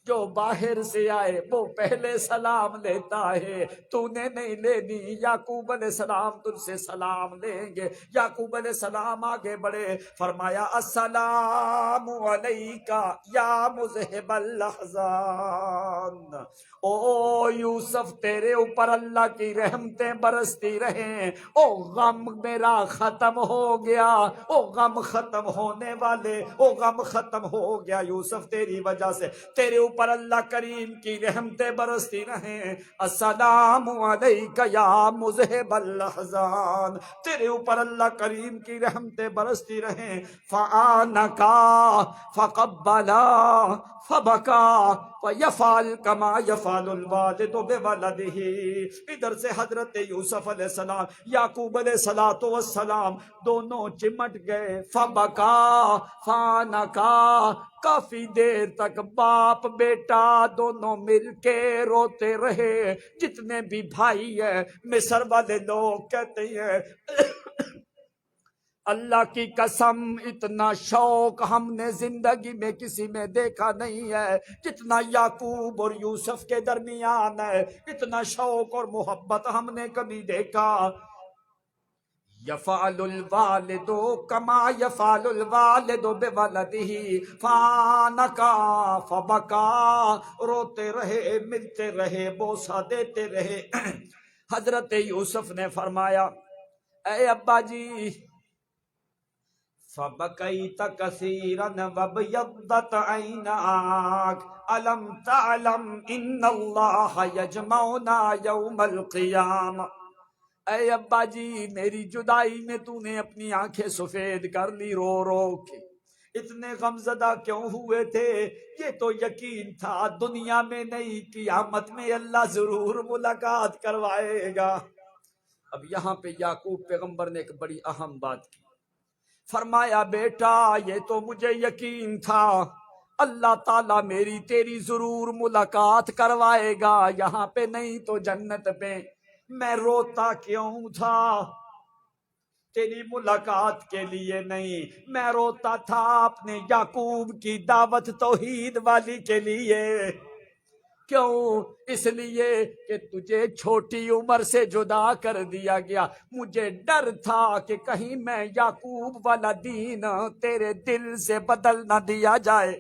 جو باہر سے آئے وہ پہلے سلام لیتا ہے، تو نے نہیں لینی، یعقوب علیہ السلام تجھ سے سلام لیں گے۔ یعقوب علیہ السلام آگے بڑھے، فرمایا، السلام علیکہ یا مذہب الاحزان، او یوسف تیرے اوپر اللہ کی رحمتیں برستی رہیں، او غم میرا ختم ہو گیا، او غم ختم ہونے والے، او غم ختم ہو گیا یوسف تیری وجہ سے، تیرے اوپر اوپر اللہ کریم کی رحمتیں برستی رہیں، السلام علیک یا مذہب الاحزان، تیرے اوپر اللہ کریم کی رحمتیں برستی رہیں، فآنکا فقبلا فبکا ویفعل کما یفعل الوالد بولدہ۔ ادھر سے حضرت یوسف علیہ السلام، یعقوب علیہ السلام دونوں چمٹ گئے، فبکا فانکا، کافی دیر تک باپ بیٹا دونوں مل کے روتے رہے۔ جتنے بھی بھائی ہیں مصر والے لوگ کہتے ہیں اللہ کی قسم اتنا شوق ہم نے زندگی میں کسی میں دیکھا نہیں ہے جتنا یعقوب اور یوسف کے درمیان ہے، اتنا شوق اور محبت ہم نے کبھی دیکھا۔ یفعل الوالد کما یفعل الوالد بولدہ فانکا فبکا، روتے رہے، ملتے رہے، بوسہ دیتے رہے۔ حضرت یوسف نے فرمایا اے ابا جی، فبکیت کثیرا وابیضت عیناک الم تعلم ان اللہ یجمعنا یوم القیامہ۔ اے ابا جی، میری جدائی میں تو نے اپنی آنکھیں سفید کر لی رو رو کے، اتنے غمزدہ کیوں ہوئے تھے؟ یہ تو یقین تھا دنیا میں نہیں قیامت میں اللہ ضرور ملاقات کروائے گا۔ اب یہاں پہ یعقوب پیغمبر نے ایک بڑی اہم بات کی، فرمایا بیٹا یہ تو مجھے یقین تھا اللہ تعالیٰ میری تیری ضرور ملاقات کروائے گا، یہاں پہ نہیں تو جنت پہ۔ میں روتا کیوں تھا؟ تیری ملاقات کے لیے نہیں، میں روتا تھا اپنے یعقوب کی دعوت توحید والی کے لیے۔ کیوں؟ اس لیے کہ تجھے چھوٹی عمر سے جدا کر دیا گیا، مجھے ڈر تھا کہ کہیں میں یعقوب والا دین تیرے دل سے بدل نہ دیا جائے۔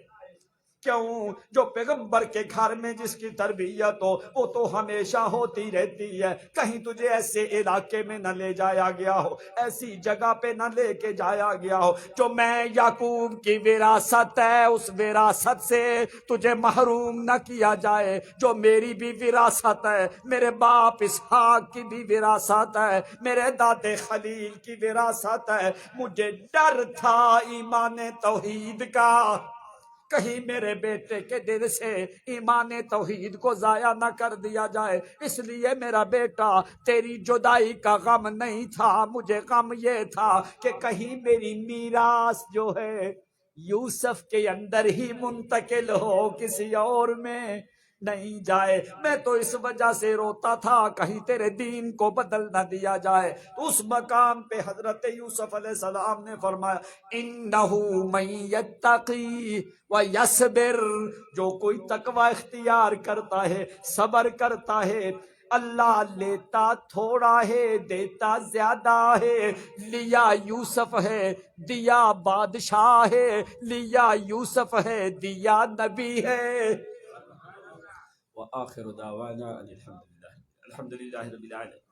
کیوں؟ جو پیغمبر کے گھر میں جس کی تربیت ہو وہ تو ہمیشہ ہوتی رہتی ہے، کہیں تجھے ایسے علاقے میں نہ لے جایا گیا ہو، ایسی جگہ پہ نہ لے کے جایا گیا ہو جو میں یعقوب کی وراثت ہے اس وراثت سے تجھے محروم نہ کیا جائے، جو میری بھی وراثت ہے، میرے باپ اسحاق کی بھی وراثت ہے، میرے دادے خلیل کی وراثت ہے۔ مجھے ڈر تھا ایمان توحید کا، کہیں میرے بیٹے کے دل سے ایمان توحید کو ضائع نہ کر دیا جائے، اس لیے میرا بیٹا تیری جدائی کا غم نہیں تھا، مجھے غم یہ تھا کہ کہیں میری میراث جو ہے یوسف کے اندر ہی منتقل ہو، کسی اور میں نہیں جائے۔ میں تو اس وجہ سے روتا تھا کہیں تیرے دین کو بدل نہ دیا جائے۔ اس مقام پہ حضرت یوسف علیہ السلام نے فرمایا انہو من یتقی ویصبر، جو کوئی تقوی اختیار کرتا ہے، صبر کرتا ہے، اللہ لیتا تھوڑا ہے دیتا زیادہ ہے۔ لیا یوسف ہے دیا بادشاہ ہے، لیا یوسف ہے دیا نبی ہے۔ وآخر دعوانا الحمد للہ رب العالمین۔